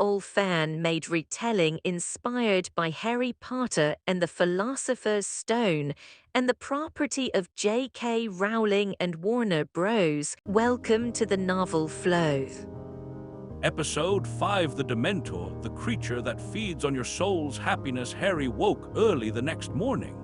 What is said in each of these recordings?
all fan-made retelling inspired by Harry Potter and the Philosopher's Stone and the property of J.K. Rowling and Warner Bros. Welcome to the novel flow. Episode 5, The Dementor, the creature that feeds on your soul's happiness. Harry woke early the next morning.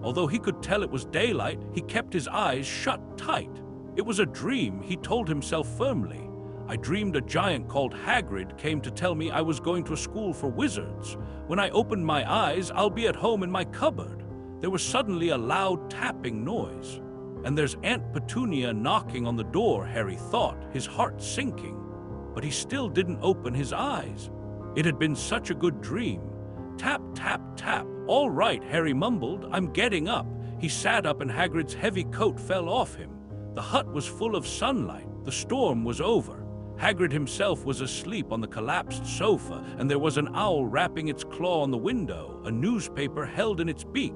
Although he could tell it was daylight, he kept his eyes shut tight. It was a dream, he told himself firmly. I dreamed a giant called Hagrid came to tell me I was going to a school for wizards. When I opened my eyes, I'll be at home in my cupboard. There was suddenly a loud tapping noise. And there's Aunt Petunia knocking on the door, Harry thought, his heart sinking. But he still didn't open his eyes. It had been such a good dream. Tap, tap, tap. All right, Harry mumbled, I'm getting up. He sat up and Hagrid's heavy coat fell off him. The hut was full of sunlight. The storm was over. Hagrid himself was asleep on the collapsed sofa, and there was an owl rapping its claw on the window, a newspaper held in its beak.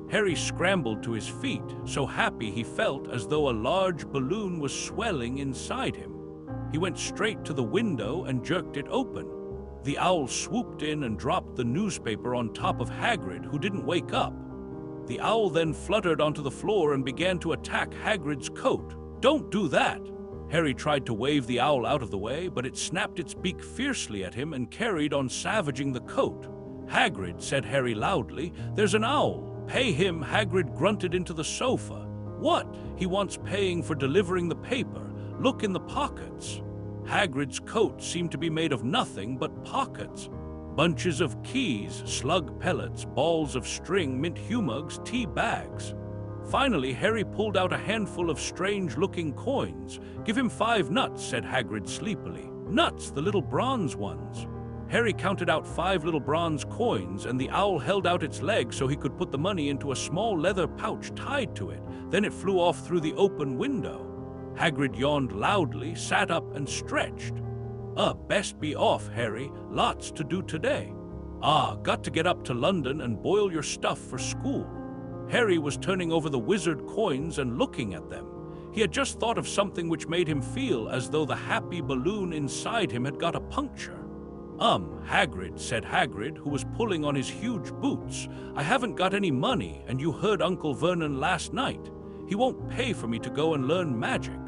Harry scrambled to his feet, so happy he felt as though a large balloon was swelling inside him. He went straight to the window and jerked it open. The owl swooped in and dropped the newspaper on top of Hagrid, who didn't wake up. The owl then fluttered onto the floor and began to attack Hagrid's coat. Don't do that! Harry tried to wave the owl out of the way, but it snapped its beak fiercely at him and carried on savaging the coat. Hagrid, said Harry loudly, there's an owl. Pay him, Hagrid grunted into the sofa. What? He wants paying for delivering the paper. Look in the pockets. Hagrid's coat seemed to be made of nothing but pockets. Bunches of keys, slug pellets, balls of string, mint humugs, tea bags. Finally, Harry pulled out a handful of strange-looking coins. Give him 5 nuts, said Hagrid sleepily. Nuts, the little bronze ones. Harry counted out 5 little bronze coins, and the owl held out its leg so he could put the money into a small leather pouch tied to it. Then it flew off through the open window. Hagrid yawned loudly, sat up, and stretched. Best be off, Harry. Lots to do today. Got to get up to London and boil your stuff for school. Harry was turning over the wizard coins and looking at them. He had just thought of something which made him feel as though the happy balloon inside him had got a puncture. Hagrid, said Hagrid, who was pulling on his huge boots. I haven't got any money, and you heard Uncle Vernon last night. He won't pay for me to go and learn magic.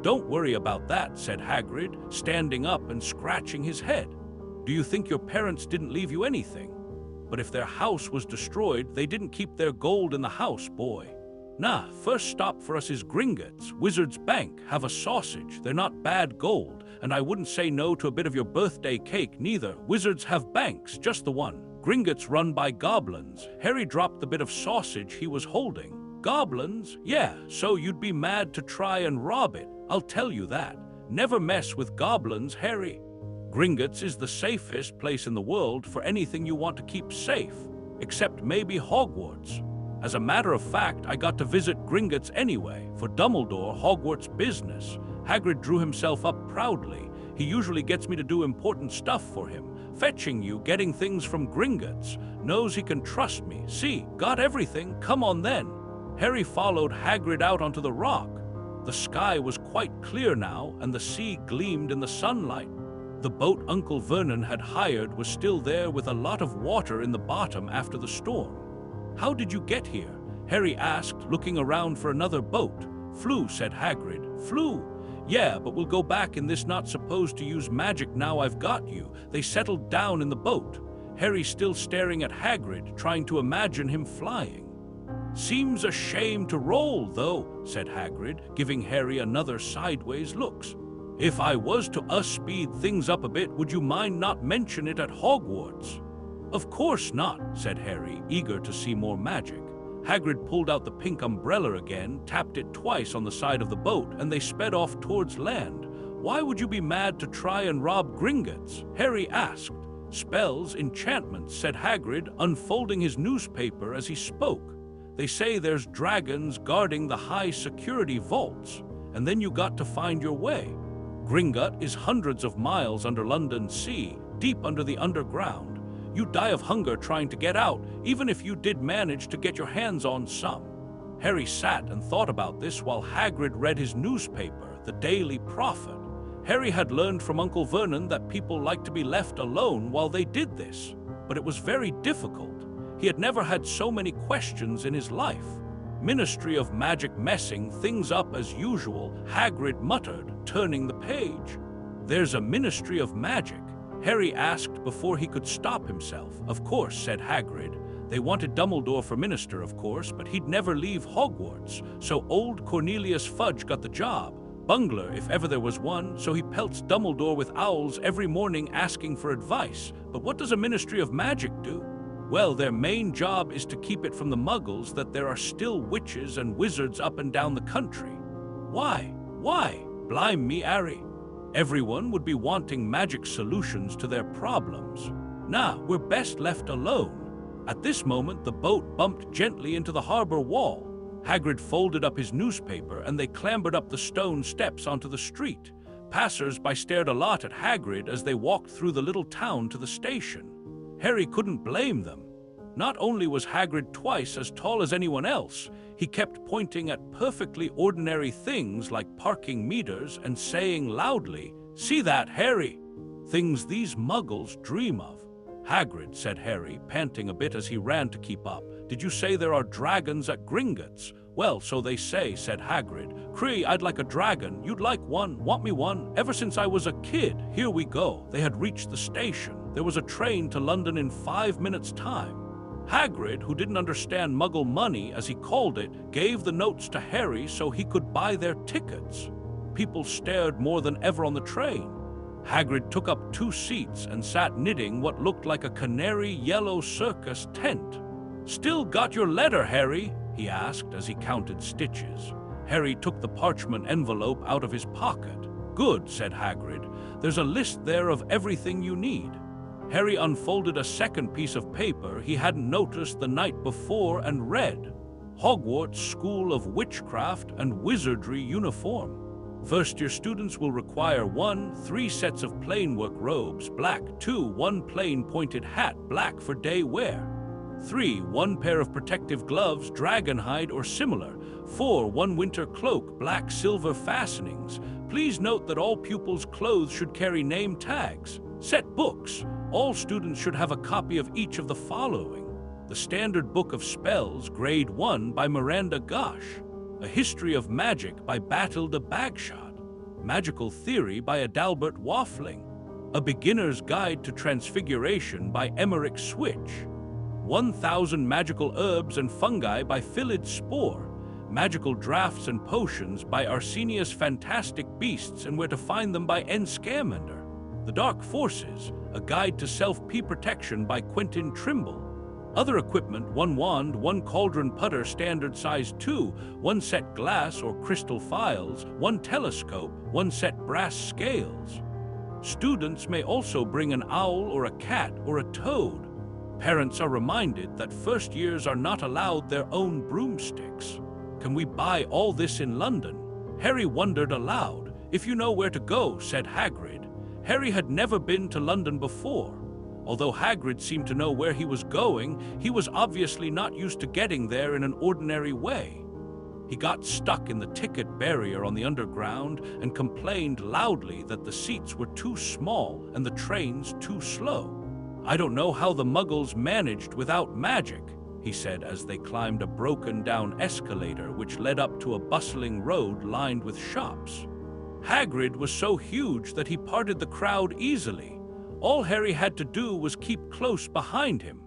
Don't worry about that, said Hagrid, standing up and scratching his head. Do you think your parents didn't leave you anything? But if their house was destroyed, they didn't keep their gold in the house, boy. First stop for us is Gringotts, Wizard's Bank. Have a sausage. They're not bad gold, and I wouldn't say no to a bit of your birthday cake, neither. Wizards have banks, just the one. Gringotts run by goblins. Harry dropped the bit of sausage he was holding. Goblins? Yeah, so you'd be mad to try and rob it. I'll tell you that. Never mess with goblins, Harry. Gringotts is the safest place in the world for anything you want to keep safe, except maybe Hogwarts. As a matter of fact, I got to visit Gringotts anyway, for Dumbledore, Hogwarts business. Hagrid drew himself up proudly. He usually gets me to do important stuff for him, fetching you, getting things from Gringotts. Knows he can trust me. See, got everything, come on then. Harry followed Hagrid out onto the rock. The sky was quite clear now, and the sea gleamed in the sunlight. The boat Uncle Vernon had hired was still there with a lot of water in the bottom after the storm. How did you get here? Harry asked, looking around for another boat. Flew, said Hagrid. Flew? Yeah, but we'll go back in this, not supposed to use magic now I've got you. They settled down in the boat. Harry still staring at Hagrid, trying to imagine him flying. Seems a shame to roll, though, said Hagrid, giving Harry another sideways looks. If I was to speed things up a bit, would you mind not mention it at Hogwarts? Of course not, said Harry, eager to see more magic. Hagrid pulled out the pink umbrella again, tapped it twice on the side of the boat, and they sped off towards land. Why would you be mad to try and rob Gringotts? Harry asked. Spells, enchantments, said Hagrid, unfolding his newspaper as he spoke. They say there's dragons guarding the high-security vaults, and then you got to find your way. Gringotts is hundreds of miles under London Sea, deep under the underground. You'd die of hunger trying to get out, even if you did manage to get your hands on some. Harry sat and thought about this while Hagrid read his newspaper, the Daily Prophet. Harry had learned from Uncle Vernon that people like to be left alone while they did this, but it was very difficult. He had never had so many questions in his life. Ministry of Magic messing things up as usual, Hagrid muttered, turning the page. There's a Ministry of Magic? Harry asked before he could stop himself. Of course, said Hagrid. They wanted Dumbledore for minister, of course, but he'd never leave Hogwarts, so old Cornelius Fudge got the job. Bungler, if ever there was one, so he pelts Dumbledore with owls every morning asking for advice. But what does a Ministry of Magic do? Well, their main job is to keep it from the Muggles that there are still witches and wizards up and down the country. Why? Why? Blime me, Harry. Everyone would be wanting magic solutions to their problems. Nah, we're best left alone. At this moment, the boat bumped gently into the harbor wall. Hagrid folded up his newspaper and they clambered up the stone steps onto the street. Passers-by stared a lot at Hagrid as they walked through the little town to the station. Harry couldn't blame them. Not only was Hagrid twice as tall as anyone else, he kept pointing at perfectly ordinary things like parking meters and saying loudly, "See that, Harry?" Things these Muggles dream of. Hagrid, said Harry, panting a bit as he ran to keep up. Did you say there are dragons at Gringotts? Well, so they say, said Hagrid. Cree, I'd like a dragon. You'd like one? Want me one? Ever since I was a kid. Here we go. They had reached the station. There was a train to London in 5 minutes' time. Hagrid, who didn't understand Muggle money, as he called it, gave the notes to Harry so he could buy their tickets. People stared more than ever on the train. Hagrid took up 2 seats and sat knitting what looked like a canary yellow circus tent. Still got your letter, Harry? He asked as he counted stitches. Harry took the parchment envelope out of his pocket. Good, said Hagrid. There's a list there of everything you need. Harry unfolded a second piece of paper he hadn't noticed the night before and read, Hogwarts School of Witchcraft and Wizardry uniform. First-year students will require 1, 3 sets of plain work robes, black, 2, 1 plain pointed hat, black for day wear, 3, 1 pair of protective gloves, dragon hide or similar, 4, 1 winter cloak, black silver fastenings. Please note that all pupils' clothes should carry name tags. Set books. All students should have a copy of each of the following. The Standard Book of Spells, Grade 1 by Miranda Gosh. A History of Magic by Batilda Bagshot. Magical Theory by Adalbert Waffling. A Beginner's Guide to Transfiguration by Emmerich Switch. 1000 Magical Herbs and Fungi by Philid Spore. Magical Drafts and Potions by Arsenius Fantastic Beasts and Where to Find Them by N. Scamander. The Dark Forces, A Guide to Self-P Protection by Quentin Trimble. Other equipment, 1 wand, 1 cauldron putter standard size 2, 1 set glass or crystal files, 1 telescope, 1 set brass scales. Students may also bring an owl or a cat or a toad. Parents are reminded that first years are not allowed their own broomsticks. Can we buy all this in London? Harry wondered aloud. If you know where to go, said Hagrid. Harry had never been to London before. Although Hagrid seemed to know where he was going, he was obviously not used to getting there in an ordinary way. He got stuck in the ticket barrier on the underground and complained loudly that the seats were too small and the trains too slow. I don't know how the Muggles managed without magic, he said as they climbed a broken-down escalator which led up to a bustling road lined with shops. Hagrid was so huge that he parted the crowd easily. All Harry had to do was keep close behind him.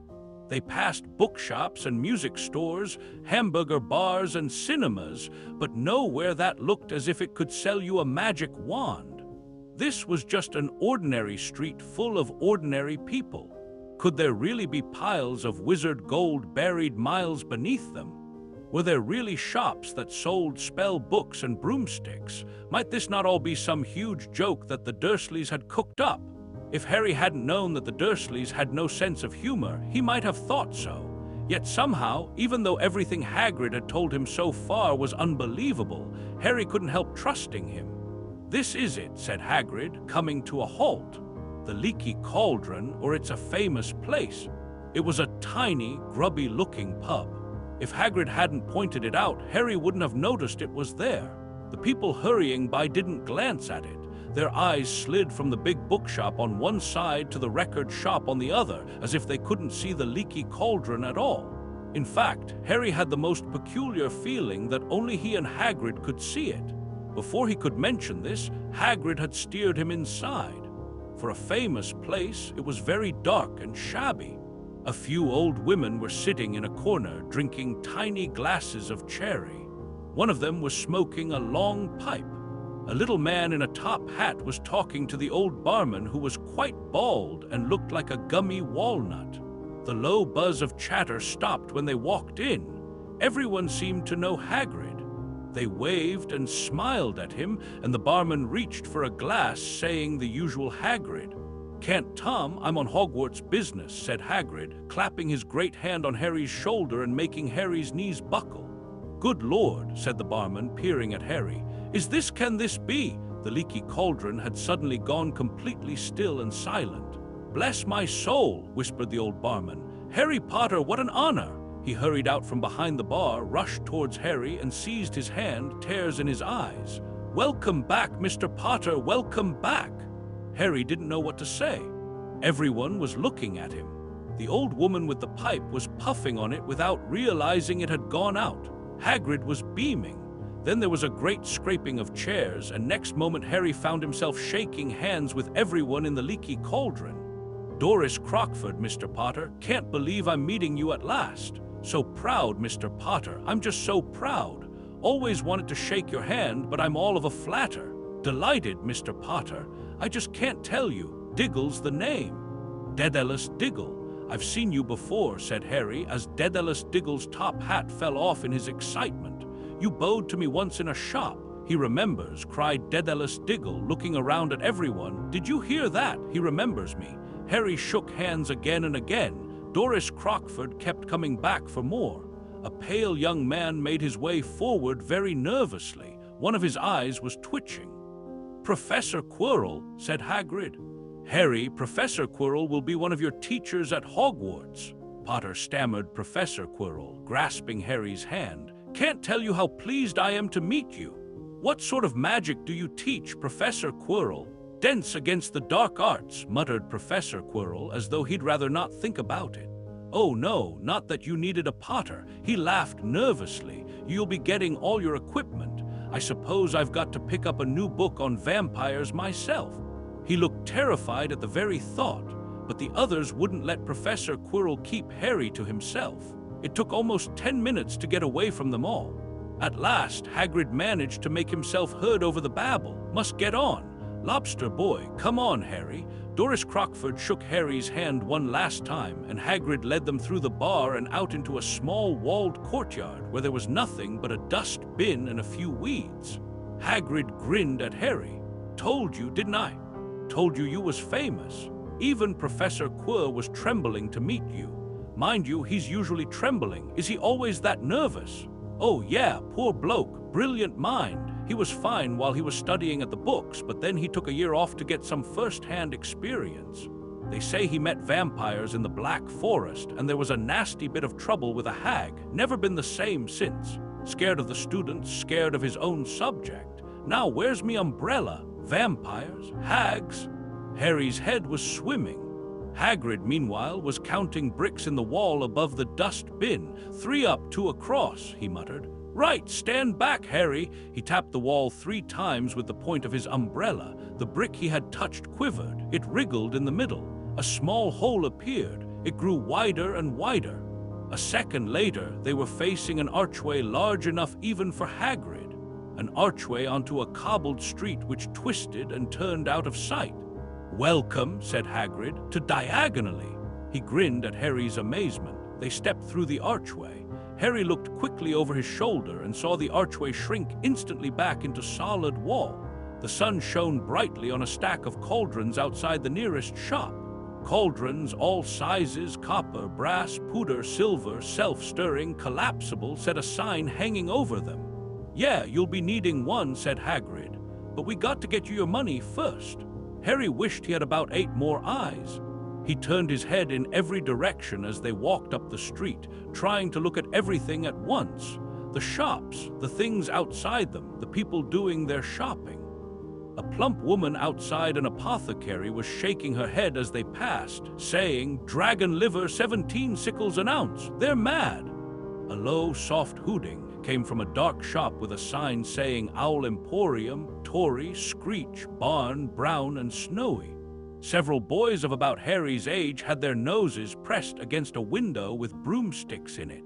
They passed bookshops and music stores, hamburger bars and cinemas, but nowhere that looked as if it could sell you a magic wand. This was just an ordinary street full of ordinary people. Could there really be piles of wizard gold buried miles beneath them? Were there really shops that sold spell books and broomsticks? Might this not all be some huge joke that the Dursleys had cooked up? If Harry hadn't known that the Dursleys had no sense of humor, he might have thought so. Yet somehow, even though everything Hagrid had told him so far was unbelievable, Harry couldn't help trusting him. This is it, said Hagrid, coming to a halt. The Leaky Cauldron, or It's a Famous Place. It was a tiny, grubby-looking pub. If Hagrid hadn't pointed it out, Harry wouldn't have noticed it was there. The people hurrying by didn't glance at it. Their eyes slid from the big bookshop on one side to the record shop on the other, as if they couldn't see the leaky cauldron at all. In fact, Harry had the most peculiar feeling that only he and Hagrid could see it. Before he could mention this, Hagrid had steered him inside. For a famous place, it was very dark and shabby. A few old women were sitting in a corner drinking tiny glasses of cherry. One of them was smoking a long pipe. A little man in a top hat was talking to the old barman, who was quite bald and looked like a gummy walnut. The low buzz of chatter stopped when they walked in. Everyone seemed to know Hagrid. They waved and smiled at him, and the barman reached for a glass, saying the usual Hagrid. "Can't Tom, I'm on Hogwarts business," said Hagrid, clapping his great hand on Harry's shoulder and making Harry's knees buckle. "Good Lord," said the barman, peering at Harry. Can this be?" The leaky cauldron had suddenly gone completely still and silent. "Bless my soul," whispered the old barman. "Harry Potter, what an honor!" He hurried out from behind the bar, rushed towards Harry, and seized his hand, tears in his eyes. "Welcome back, Mr. Potter, welcome back!" Harry didn't know what to say. Everyone was looking at him. The old woman with the pipe was puffing on it without realizing it had gone out. Hagrid was beaming. Then there was a great scraping of chairs, and next moment Harry found himself shaking hands with everyone in the leaky cauldron. "Doris Crockford, Mr. Potter. Can't believe I'm meeting you at last. So proud, Mr. Potter. I'm just so proud. Always wanted to shake your hand, but I'm all of a flatter. Delighted, Mr. Potter. I just can't tell you. Diggle's the name." "Daedalus Diggle. I've seen you before," said Harry, as Daedalus Diggle's top hat fell off in his excitement. "You bowed to me once in a shop." "He remembers," cried Daedalus Diggle, looking around at everyone. "Did you hear that? He remembers me." Harry shook hands again and again. Doris Crockford kept coming back for more. A pale young man made his way forward very nervously. One of his eyes was twitching. "Professor Quirrell," said Hagrid. "Harry, Professor Quirrell will be one of your teachers at Hogwarts." Potter stammered Professor Quirrell, grasping Harry's hand. "Can't tell you how pleased I am to meet you." "What sort of magic do you teach, Professor Quirrell?" "Dense against the dark arts," muttered Professor Quirrell, as though he'd rather not think about it. "Oh no, not that you needed a Potter." He laughed nervously. "You'll be getting all your equipment. I suppose I've got to pick up a new book on vampires myself." He looked terrified at the very thought, but the others wouldn't let Professor Quirrell keep Harry to himself. It took almost 10 minutes to get away from them all. At last, Hagrid managed to make himself heard over the babble. "Must get on. Lobster boy, come on, Harry." Doris Crockford shook Harry's hand one last time, and Hagrid led them through the bar and out into a small walled courtyard where there was nothing but a dust bin and a few weeds. Hagrid grinned at Harry. "Told you, didn't I? Told you was famous." Even Professor Quirrell was trembling to meet you. Mind you, he's usually trembling. Is he always that nervous? "Oh yeah, poor bloke, brilliant mind. He was fine while he was studying at the books, but then he took a year off to get some first-hand experience. They say he met vampires in the Black Forest, and there was a nasty bit of trouble with a hag. Never been the same since. Scared of the students, scared of his own subject. Now where's me umbrella? Vampires? Hags?" Harry's head was swimming. Hagrid, meanwhile, was counting bricks in the wall above the dust bin. "3 up, 2 across," he muttered. "Right, stand back, Harry." He tapped the wall 3 times with the point of his umbrella. The brick he had touched quivered. It wriggled in the middle. A small hole appeared. It grew wider and wider. A second later, they were facing an archway large enough even for Hagrid. An archway onto a cobbled street which twisted and turned out of sight. "Welcome," said Hagrid, "to Diagonally." He grinned at Harry's amazement. They stepped through the archway. Harry looked quickly over his shoulder and saw the archway shrink instantly back into solid wall. The sun shone brightly on a stack of cauldrons outside the nearest shop. Cauldrons, all sizes, copper, brass, pewter, silver, self-stirring, collapsible, said a sign hanging over them. "Yeah, you'll be needing one," said Hagrid, "but we got to get you your money first." Harry wished he had about 8 more eyes. He turned his head in every direction as they walked up the street, trying to look at everything at once. The shops, the things outside them, the people doing their shopping. A plump woman outside an apothecary was shaking her head as they passed, saying, "Dragon liver, 17 sickles an ounce. They're mad." A low, soft hooting came from a dark shop with a sign saying Owl Emporium, Tory, Screech, Barn, Brown, and Snowy. Several boys of about Harry's age had their noses pressed against a window with broomsticks in it.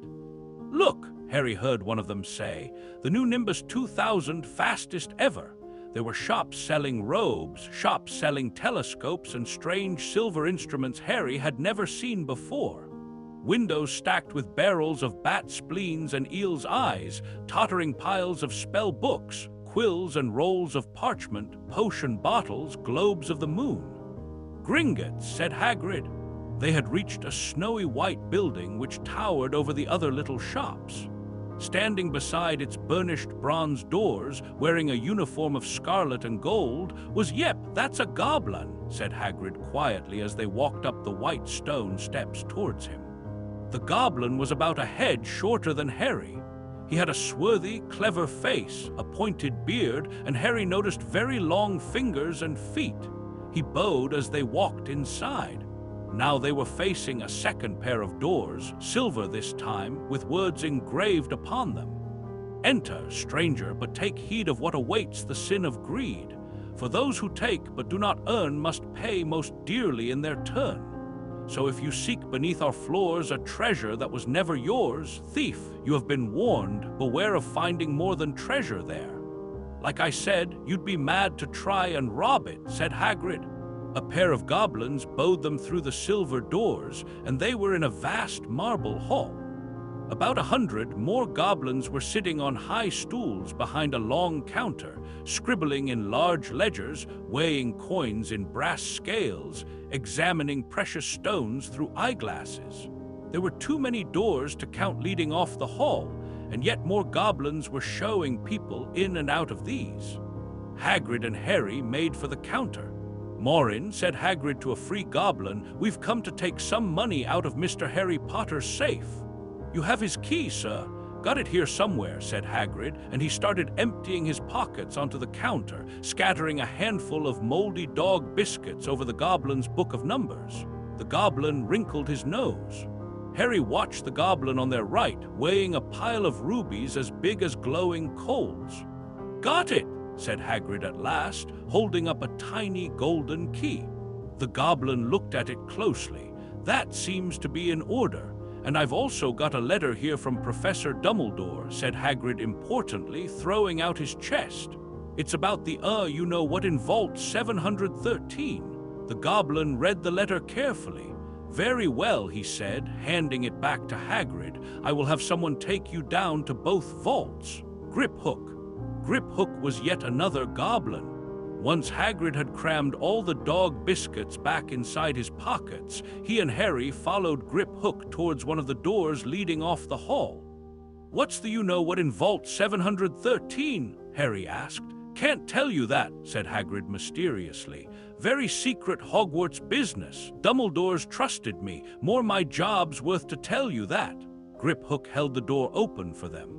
"Look," Harry heard one of them say, "the new Nimbus 2000 fastest ever." There were shops selling robes, shops selling telescopes, and strange silver instruments Harry had never seen before. Windows stacked with barrels of bat spleens and eel's eyes, tottering piles of spell books, quills and rolls of parchment, potion bottles, globes of the moon. "Gringotts," said Hagrid. They had reached a snowy white building which towered over the other little shops. Standing beside its burnished bronze doors, wearing a uniform of scarlet and gold, was "Yep, that's a goblin," said Hagrid quietly as they walked up the white stone steps towards him. The goblin was about a head shorter than Harry. He had a swarthy, clever face, a pointed beard, and Harry noticed very long fingers and feet. He bowed as they walked inside. Now they were facing a second pair of doors, silver this time, with words engraved upon them. "Enter, stranger, but take heed of what awaits the sin of greed. For those who take but do not earn must pay most dearly in their turn. So if you seek beneath our floors a treasure that was never yours, thief, you have been warned, beware of finding more than treasure there." "Like I said, you'd be mad to try and rob it," said Hagrid. A pair of goblins bowed them through the silver doors, and they were in a vast marble hall. About 100 more goblins were sitting on high stools behind a long counter, scribbling in large ledgers, weighing coins in brass scales, examining precious stones through eyeglasses. There were too many doors to count leading off the hall, and yet more goblins were showing people in and out of these. Hagrid and Harry made for the counter. "Morin," said Hagrid to a free goblin, "we've come to take some money out of Mr. Harry Potter's safe." "You have his key, sir." "Got it here somewhere," said Hagrid, and he started emptying his pockets onto the counter, scattering a handful of moldy dog biscuits over the goblin's book of numbers. The goblin wrinkled his nose. Harry watched the goblin on their right, weighing a pile of rubies as big as glowing coals. "Got it," said Hagrid at last, holding up a tiny golden key. The goblin looked at it closely. "That seems to be in order. And I've also got a letter here from Professor Dumbledore," said Hagrid importantly, throwing out his chest. "It's about the you-know-what in Vault 713. The goblin read the letter carefully. "Very well," he said, handing it back to Hagrid. "I will have someone take you down to both vaults." Griphook. Griphook was yet another goblin. Once Hagrid had crammed all the dog biscuits back inside his pockets, he and Harry followed Griphook towards one of the doors leading off the hall. "What's the you-know-what in Vault 713? Harry asked. "Can't tell you that," said Hagrid mysteriously. "Very secret Hogwarts business. Dumbledore's trusted me. More my job's worth to tell you that." Griphook held the door open for them.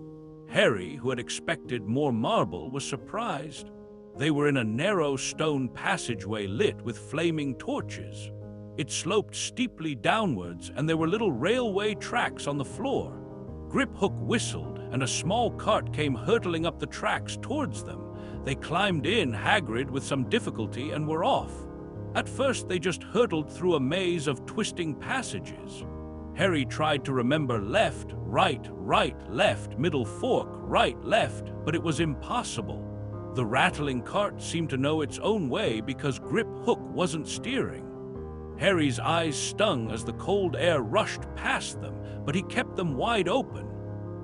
Harry, who had expected more marble, was surprised. They were in a narrow stone passageway lit with flaming torches. It sloped steeply downwards, and there were little railway tracks on the floor. Griphook whistled, and a small cart came hurtling up the tracks towards them. They climbed in, Hagrid with some difficulty, and were off. At first they just hurtled through a maze of twisting passages. Harry tried to remember left, right, left, middle fork, right, left, but it was impossible. The rattling cart seemed to know its own way because Griphook wasn't steering. Harry's eyes stung as the cold air rushed past them, but he kept them wide open.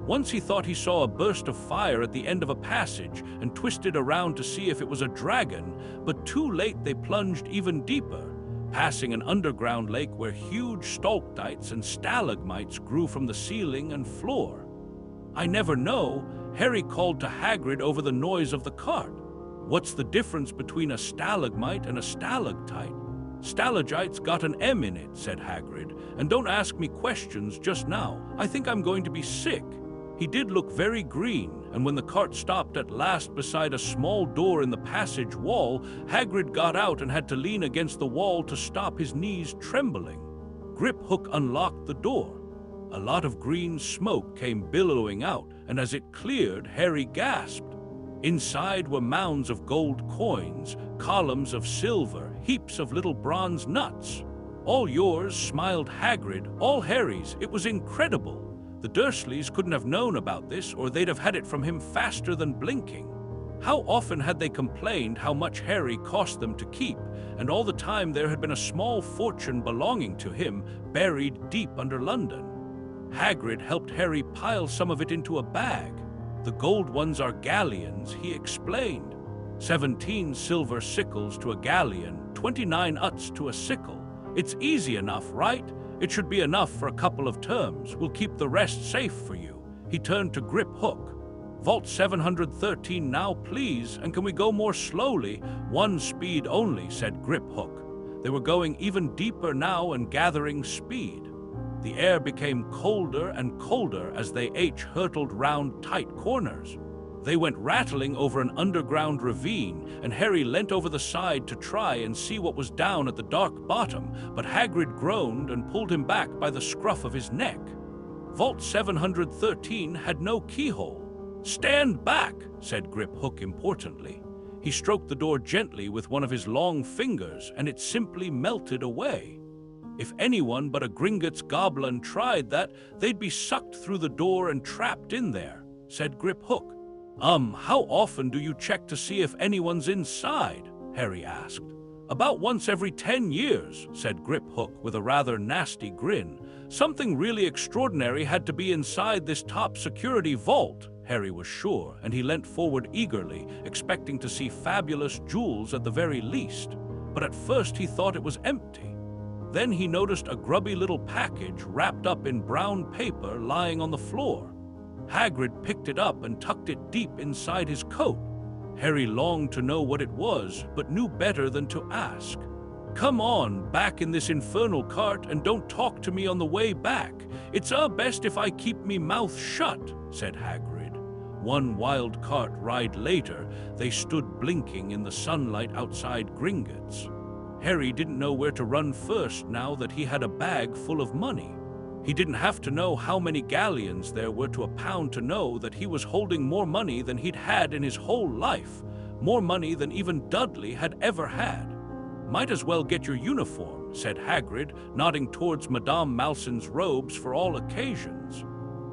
Once he thought he saw a burst of fire at the end of a passage and twisted around to see if it was a dragon, but too late they plunged even deeper, passing an underground lake where huge stalactites and stalagmites grew from the ceiling and floor. "I never know," Harry called to Hagrid over the noise of the cart. "What's the difference between a stalagmite and a stalactite?" "Stalagmite's got an M in it," said Hagrid. "And don't ask me questions just now. I think I'm going to be sick." He did look very green, and when the cart stopped at last beside a small door in the passage wall, Hagrid got out and had to lean against the wall to stop his knees trembling. Griphook unlocked the door. A lot of green smoke came billowing out, and as it cleared, Harry gasped. Inside were mounds of gold coins, columns of silver, heaps of little bronze nuts. "All yours," smiled Hagrid, "all Harry's. It was incredible. The Dursleys couldn't have known about this, or they'd have had it from him faster than blinking." How often had they complained how much Harry cost them to keep, and all the time there had been a small fortune belonging to him, buried deep under London. Hagrid helped Harry pile some of it into a bag. "The gold ones are galleons," he explained. 17 silver sickles to a galleon, 29 uts to a sickle. "It's easy enough, right? It should be enough for a couple of terms. We'll keep the rest safe for you." He turned to Griphook. "Vault 713 now, please, and can we go more slowly?" "One speed only," said Griphook. They were going even deeper now and gathering speed. The air became colder and colder as they hurtled round tight corners. They went rattling over an underground ravine, and Harry leant over the side to try and see what was down at the dark bottom, but Hagrid groaned and pulled him back by the scruff of his neck. Vault 713 had no keyhole. "Stand back," said Griphook importantly. He stroked the door gently with one of his long fingers, and it simply melted away. If anyone but a Gringotts goblin tried that, they'd be sucked through the door and trapped in there, said Griphook. How often do you check to see if anyone's inside?" Harry asked. "About once every 10 years, said Griphook with a rather nasty grin. "Something really extraordinary had to be inside this top security vault," Harry was sure, and he leant forward eagerly, expecting to see fabulous jewels at the very least. But at first he thought it was empty. Then he noticed a grubby little package wrapped up in brown paper lying on the floor. Hagrid picked it up and tucked it deep inside his coat. Harry longed to know what it was, but knew better than to ask. "Come on, back in this infernal cart, and don't talk to me on the way back. It's best if I keep me mouth shut," said Hagrid. One wild cart ride later, they stood blinking in the sunlight outside Gringotts. Harry didn't know where to run first now that he had a bag full of money. He didn't have to know how many galleons there were to a pound to know that he was holding more money than he'd had in his whole life, more money than even Dudley had ever had. "Might as well get your uniform," said Hagrid, nodding towards Madame Malson's robes for all occasions.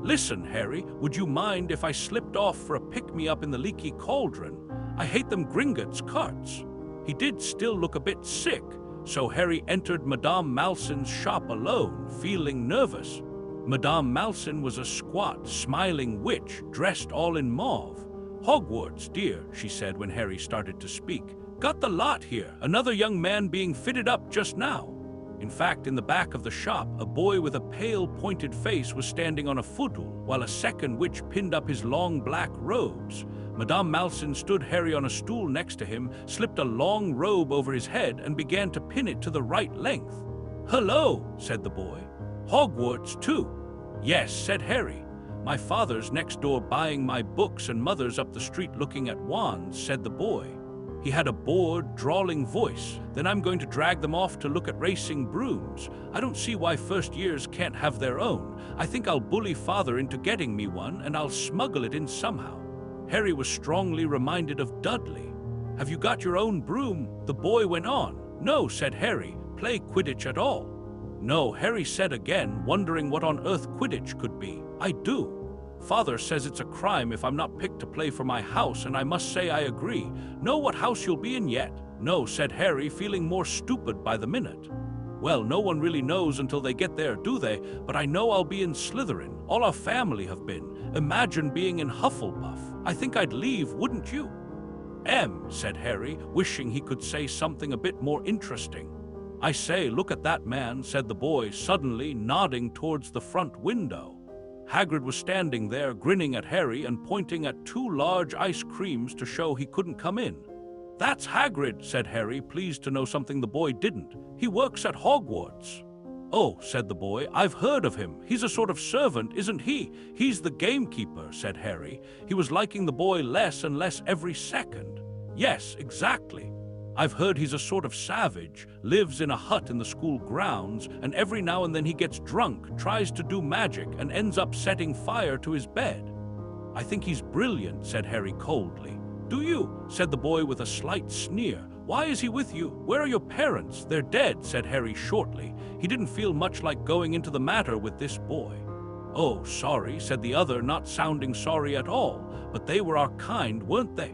"Listen, Harry, would you mind if I slipped off for a pick-me-up in the leaky cauldron? I hate them Gringotts carts." He did still look a bit sick, so Harry entered Madame Malson's shop alone, feeling nervous. Madame Malson was a squat, smiling witch, dressed all in mauve. "Hogwarts, dear," she said when Harry started to speak. "Got the lot here, another young man being fitted up just now." In fact, in the back of the shop, a boy with a pale, pointed face was standing on a footstool, while a second witch pinned up his long black robes. Madame Malson stood Harry on a stool next to him, slipped a long robe over his head, and began to pin it to the right length. "Hello," said the boy. "Hogwarts, too?" "Yes," said Harry. "My father's next door buying my books and mother's up the street looking at wands," said the boy. He had a bored, drawling voice. "Then I'm going to drag them off to look at racing brooms. I don't see why first years can't have their own. I think I'll bully father into getting me one, and I'll smuggle it in somehow." Harry was strongly reminded of Dudley. "Have you got your own broom?" the boy went on. "No," said Harry. "Play Quidditch at all?" "No," Harry said again, wondering what on earth Quidditch could be. "I do. Father says it's a crime if I'm not picked to play for my house, and I must say I agree. Know what house you'll be in yet?" "No," said Harry, feeling more stupid by the minute. "Well, no one really knows until they get there, do they? But I know I'll be in Slytherin. All our family have been. Imagine being in Hufflepuff. I think I'd leave, wouldn't you?" Said Harry, wishing he could say something a bit more interesting. "I say, look at that man," said the boy, suddenly nodding towards the front window. Hagrid was standing there, grinning at Harry and pointing at 2 large ice creams to show he couldn't come in. "That's Hagrid," said Harry, pleased to know something the boy didn't. "He works at Hogwarts." "Oh," said the boy, "I've heard of him. He's a sort of servant, isn't he?" "He's the gamekeeper," said Harry. He was liking the boy less and less every second. "Yes, exactly. I've heard he's a sort of savage, lives in a hut in the school grounds, and every now and then he gets drunk, tries to do magic, and ends up setting fire to his bed." "I think he's brilliant," said Harry coldly. "Do you?" said the boy with a slight sneer. "Why is he with you? Where are your parents?" "They're dead," said Harry shortly. He didn't feel much like going into the matter with this boy. "Oh, sorry," said the other, not sounding sorry at all. "But they were our kind, weren't they?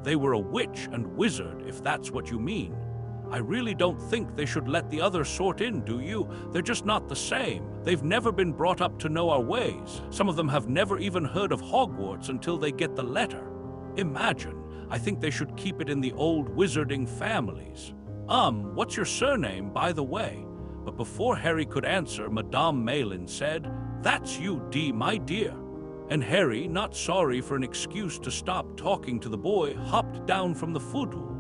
They were a witch and wizard, if that's what you mean. I really don't think they should let the other sort in, do you? They're just not the same. They've never been brought up to know our ways. Some of them have never even heard of Hogwarts until they get the letter. Imagine. I think they should keep it in the old wizarding families. What's your surname, by the way?" But before Harry could answer, Madame Malin said, "That's you, my dear." And Harry, not sorry for an excuse to stop talking to the boy, hopped down from the footstool.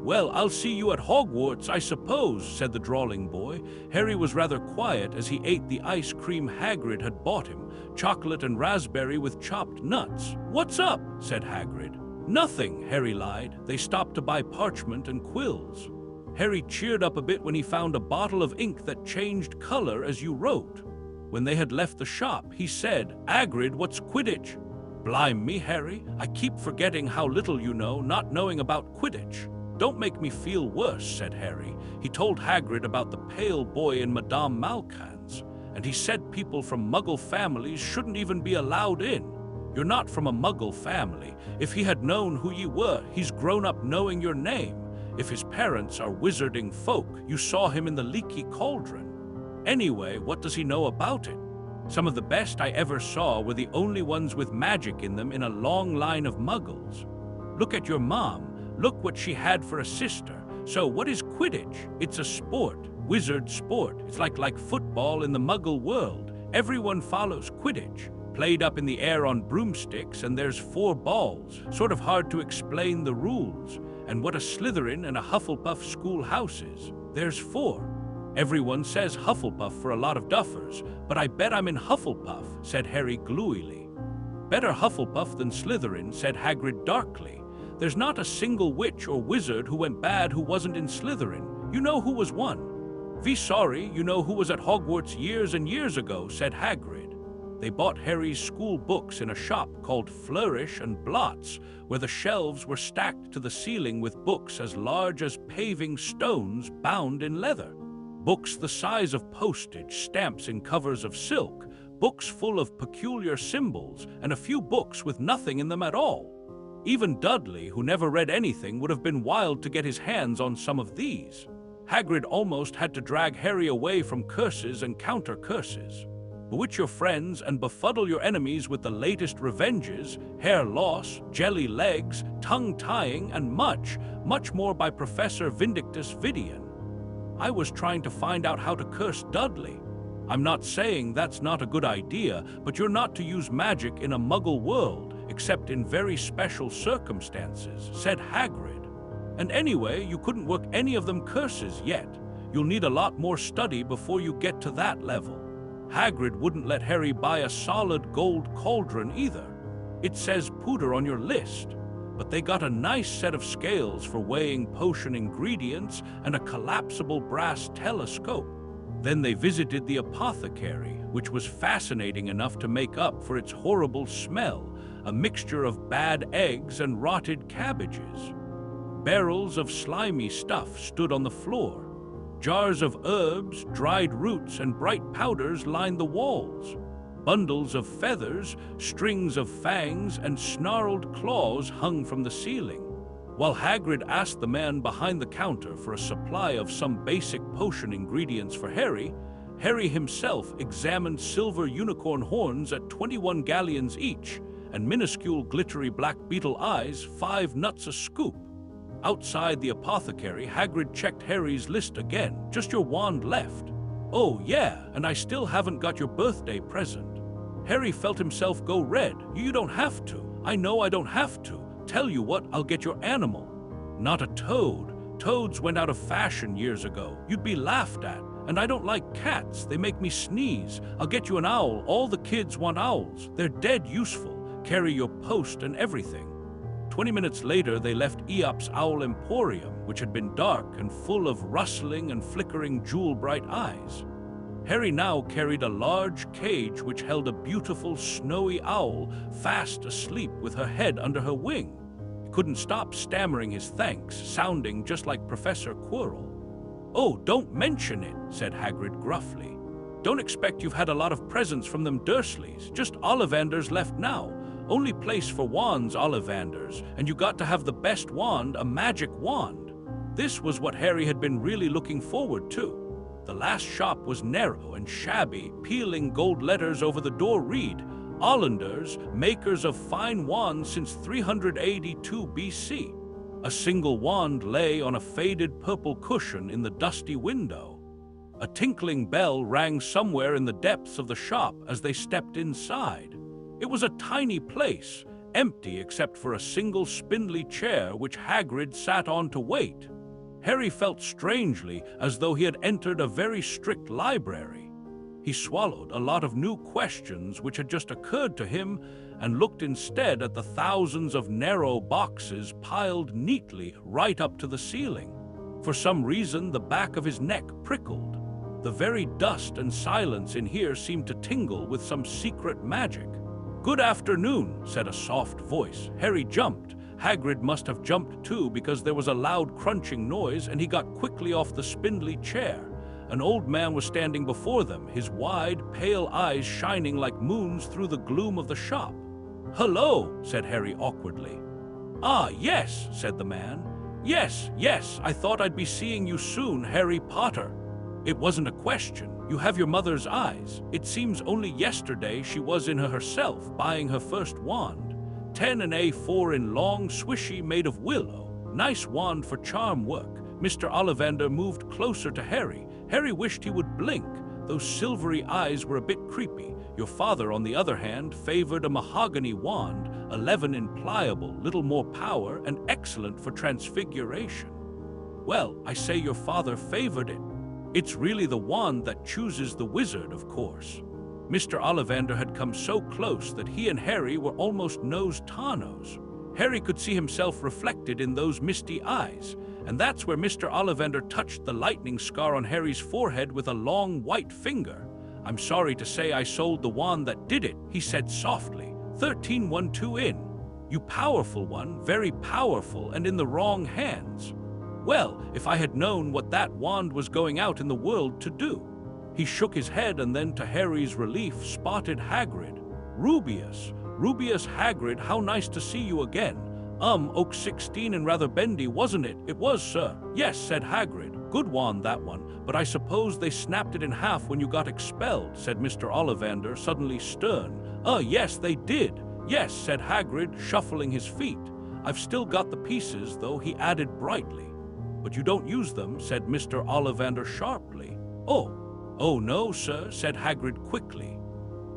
"Well, I'll see you at Hogwarts, I suppose," said the drawling boy. Harry was rather quiet as he ate the ice cream Hagrid had bought him, chocolate and raspberry with chopped nuts. "What's up?" said Hagrid. "Nothing," Harry lied. "They stopped to buy parchment and quills." Harry cheered up a bit when he found a bottle of ink that changed color as you wrote. When they had left the shop, he said, "Hagrid, what's Quidditch?" "Blime me, Harry. I keep forgetting how little you know, not knowing about Quidditch." "Don't make me feel worse," said Harry. He told Hagrid about the pale boy in Madame Malkin's, and he said people from Muggle families shouldn't even be allowed in. "You're not from a Muggle family. If he had known who ye were, he's grown up knowing your name. If his parents are wizarding folk, you saw him in the leaky cauldron. Anyway, what does he know about it? Some of the best I ever saw were the only ones with magic in them in a long line of Muggles. Look at your mom. Look what she had for a sister. So what is Quidditch? It's a sport, wizard sport. It's like football in the Muggle world. Everyone follows Quidditch. Played up in the air on broomsticks, and there's 4 balls. Sort of hard to explain the rules. And what a Slytherin and a Hufflepuff schoolhouse is. There's 4. Everyone says Hufflepuff for a lot of duffers, but I bet I'm in Hufflepuff," said Harry glueyly. "Better Hufflepuff than Slytherin," said Hagrid darkly. "There's not a single witch or wizard who went bad who wasn't in Slytherin. You know who was one." Sorry, you know who was at Hogwarts years and years ago," said Hagrid. They bought Harry's school books in a shop called Flourish and Blots, where the shelves were stacked to the ceiling with books as large as paving stones bound in leather. Books the size of postage, stamps in covers of silk, books full of peculiar symbols, and a few books with nothing in them at all. Even Dudley, who never read anything, would have been wild to get his hands on some of these. Hagrid almost had to drag Harry away from curses and counter-curses. Bewitch your friends and befuddle your enemies with the latest revenges, hair loss, jelly legs, tongue-tying, and much, much more by Professor Vindictus Vidian. I was trying to find out how to curse Dudley. I'm not saying that's not a good idea, but you're not to use magic in a Muggle world, except in very special circumstances, said Hagrid. And anyway, you couldn't work any of them curses yet. You'll need a lot more study before you get to that level. Hagrid wouldn't let Harry buy a solid gold cauldron either. It says pooter on your list. But they got a nice set of scales for weighing potion ingredients and a collapsible brass telescope. Then they visited the apothecary, which was fascinating enough to make up for its horrible smell, a mixture of bad eggs and rotted cabbages. Barrels of slimy stuff stood on the floor. Jars of herbs, dried roots, and bright powders lined the walls. Bundles of feathers, strings of fangs, and snarled claws hung from the ceiling. While Hagrid asked the man behind the counter for a supply of some basic potion ingredients for Harry, Harry himself examined silver unicorn horns at 21 galleons each, and minuscule glittery black beetle eyes 5 nuts a scoop. Outside the apothecary, Hagrid checked Harry's list again. "Just your wand left." "Oh, yeah, and I still haven't got your birthday present." Harry felt himself go red. "You don't have to." "I know I don't have to. Tell you what, I'll get your animal." "Not a toad. Toads went out of fashion years ago. You'd be laughed at. And I don't like cats. They make me sneeze. I'll get you an owl. All the kids want owls. They're dead useful. Carry your post and everything." 20 minutes later, they left Aesop's Owl Emporium, which had been dark and full of rustling and flickering jewel-bright eyes. Harry now carried a large cage which held a beautiful snowy owl fast asleep with her head under her wing. He couldn't stop stammering his thanks, sounding just like Professor Quirrell. "Oh, don't mention it," said Hagrid gruffly. "Don't expect you've had a lot of presents from them Dursleys. Just Ollivanders left now. Only place for wands, Ollivanders, and you got to have the best wand, a magic wand." This was what Harry had been really looking forward to. The last shop was narrow and shabby, peeling gold letters over the door read, "Ollanders, makers of fine wands since 382 BC. A single wand lay on a faded purple cushion in the dusty window. A tinkling bell rang somewhere in the depths of the shop as they stepped inside. It was a tiny place, empty except for a single spindly chair which Hagrid sat on to wait. Harry felt strangely as though he had entered a very strict library. He swallowed a lot of new questions which had just occurred to him and looked instead at the thousands of narrow boxes piled neatly right up to the ceiling. For some reason, the back of his neck prickled. The very dust and silence in here seemed to tingle with some secret magic. "Good afternoon," said a soft voice. Harry jumped. Hagrid must have jumped too because there was a loud crunching noise and he got quickly off the spindly chair. An old man was standing before them, his wide, pale eyes shining like moons through the gloom of the shop. "Hello," said Harry awkwardly. "Ah, yes," said the man. Yes, I thought I'd be seeing you soon, Harry Potter." "It wasn't a question. You have your mother's eyes. It seems only yesterday she was in her herself, buying her first wand. 10 and A4 in long, swishy, made of willow. Nice wand for charm work." Mr. Ollivander moved closer to Harry. Harry wished he would blink. Those silvery eyes were a bit creepy. Your father, on the other hand, favored a mahogany wand, 11 in pliable, little more power, and excellent for transfiguration. "Well, I say your father favored it. It's really the wand that chooses the wizard, of course." Mr. Ollivander had come so close that he and Harry were almost nose-to-nose. Harry could see himself reflected in those misty eyes, and that's where Mr. Ollivander touched the lightning scar on Harry's forehead with a long white finger. "I'm sorry to say I sold the wand that did it," he said softly. 1312 in. "You powerful one, very powerful, and in the wrong hands. Well, if I had known what that wand was going out in the world to do." He shook his head and then, to Harry's relief, spotted Hagrid. Rubius Hagrid, how nice to see you again. Oak 16 and rather bendy, wasn't it?" "It was, sir." "Yes," said Hagrid. "Good wand, that one. But I suppose they snapped it in half when you got expelled," said Mr. Ollivander, suddenly stern. Yes, they did." "Yes," said Hagrid, shuffling his feet. "I've still got the pieces, though," he added brightly. "But you don't use them," said Mr. Ollivander sharply. Oh, no, sir," said Hagrid quickly.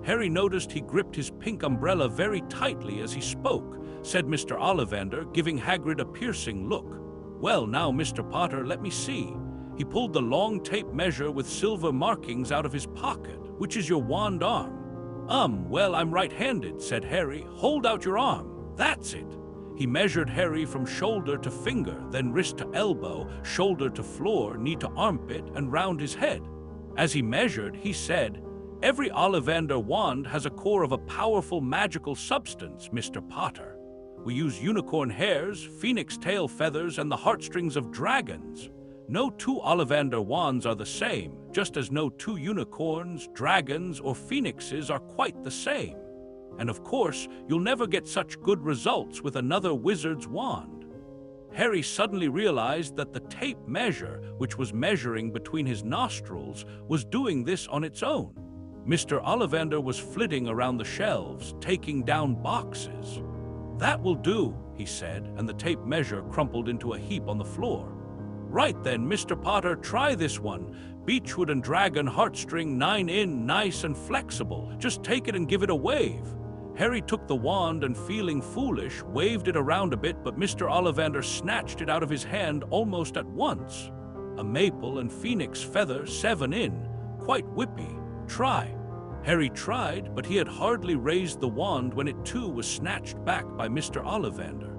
Harry noticed he gripped his pink umbrella very tightly as he spoke, said Mr. Ollivander, giving Hagrid a piercing look. "Well, now, Mr. Potter, let me see." He pulled the long tape measure with silver markings out of his pocket. "Which is your wand arm?" Well, I'm right-handed," said Harry. "Hold out your arm. That's it." He measured Harry from shoulder to finger, then wrist to elbow, shoulder to floor, knee to armpit, and round his head. As he measured, he said, "Every Ollivander wand has a core of a powerful magical substance, Mr. Potter. We use unicorn hairs, phoenix tail feathers, and the heartstrings of dragons. No two Ollivander wands are the same, just as no two unicorns, dragons, or phoenixes are quite the same. And of course, you'll never get such good results with another wizard's wand." Harry suddenly realized that the tape measure, which was measuring between his nostrils, was doing this on its own. Mr. Ollivander was flitting around the shelves, taking down boxes. "That will do," he said, and the tape measure crumpled into a heap on the floor. "Right then, Mr. Potter, try this one. Beechwood and Dragon heartstring 9 in, nice and flexible. Just take it and give it a wave." Harry took the wand and, feeling foolish, waved it around a bit, but Mr. Ollivander snatched it out of his hand almost at once. A maple and phoenix feather 7 in. Quite whippy. Try. Harry tried, but he had hardly raised the wand when it too was snatched back by Mr. Ollivander.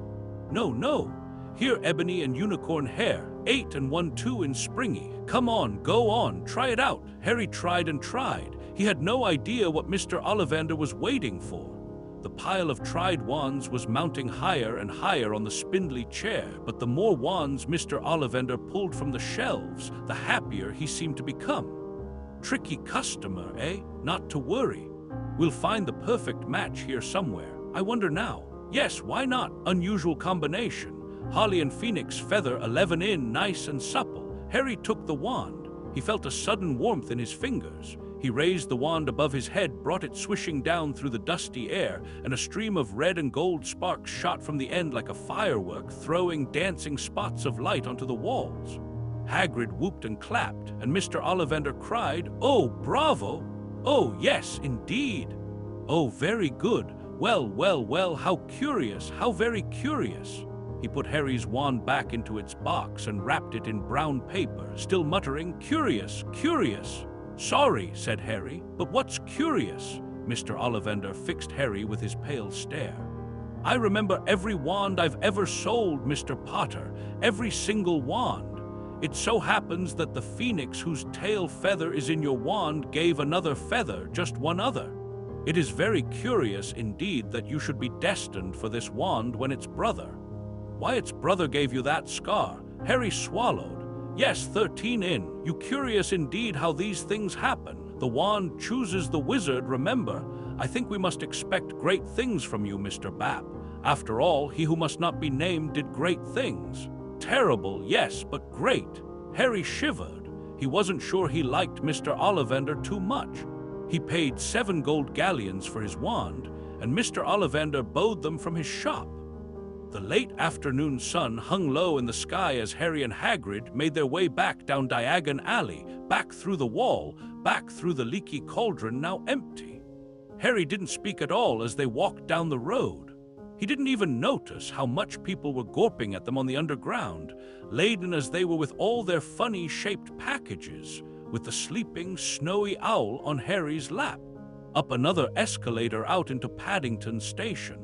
No, no. Here ebony and unicorn hair, 8 and 1 2 in springy. Come on, go on, try it out. Harry tried and tried. He had no idea what Mr. Ollivander was waiting for. The pile of tried wands was mounting higher and higher on the spindly chair, but the more wands Mr. Ollivander pulled from the shelves, the happier he seemed to become. Tricky customer, eh? Not to worry. We'll find the perfect match here somewhere. I wonder now. Yes, why not? Unusual combination. Holly and phoenix feather 11 in, nice and supple. Harry took the wand. He felt a sudden warmth in his fingers. He raised the wand above his head, brought it swishing down through the dusty air, and a stream of red and gold sparks shot from the end like a firework, throwing dancing spots of light onto the walls. Hagrid whooped and clapped, and Mr. Ollivander cried, "Oh, bravo! Oh, yes, indeed! Oh, very good! Well, well, well, how curious, how very curious!" He put Harry's wand back into its box and wrapped it in brown paper, still muttering, "Curious, curious!" "Sorry," said Harry, "but what's curious?" Mr. Ollivander fixed Harry with his pale stare. "I remember every wand I've ever sold, Mr. Potter, every single wand. It so happens that the phoenix whose tail feather is in your wand gave another feather, just one other. It is very curious indeed that you should be destined for this wand when its brother—" "Why, its brother gave you that scar." Harry swallowed. "Yes, 13 in. You curious indeed how these things happen. The wand chooses the wizard, remember. I think we must expect great things from you, Mr. Bap. After all, he who must not be named did great things." Terrible, yes, but great. Harry shivered. He wasn't sure he liked Mr. Ollivander too much. He paid 7 gold galleons for his wand, and Mr. Ollivander bowed them from his shop. The late afternoon sun hung low in the sky as Harry and Hagrid made their way back down Diagon Alley, back through the wall, back through the leaky cauldron now empty. Harry didn't speak at all as they walked down the road. He didn't even notice how much people were gawping at them on the underground, laden as they were with all their funny-shaped packages, with the sleeping, snowy owl on Harry's lap, up another escalator out into Paddington Station.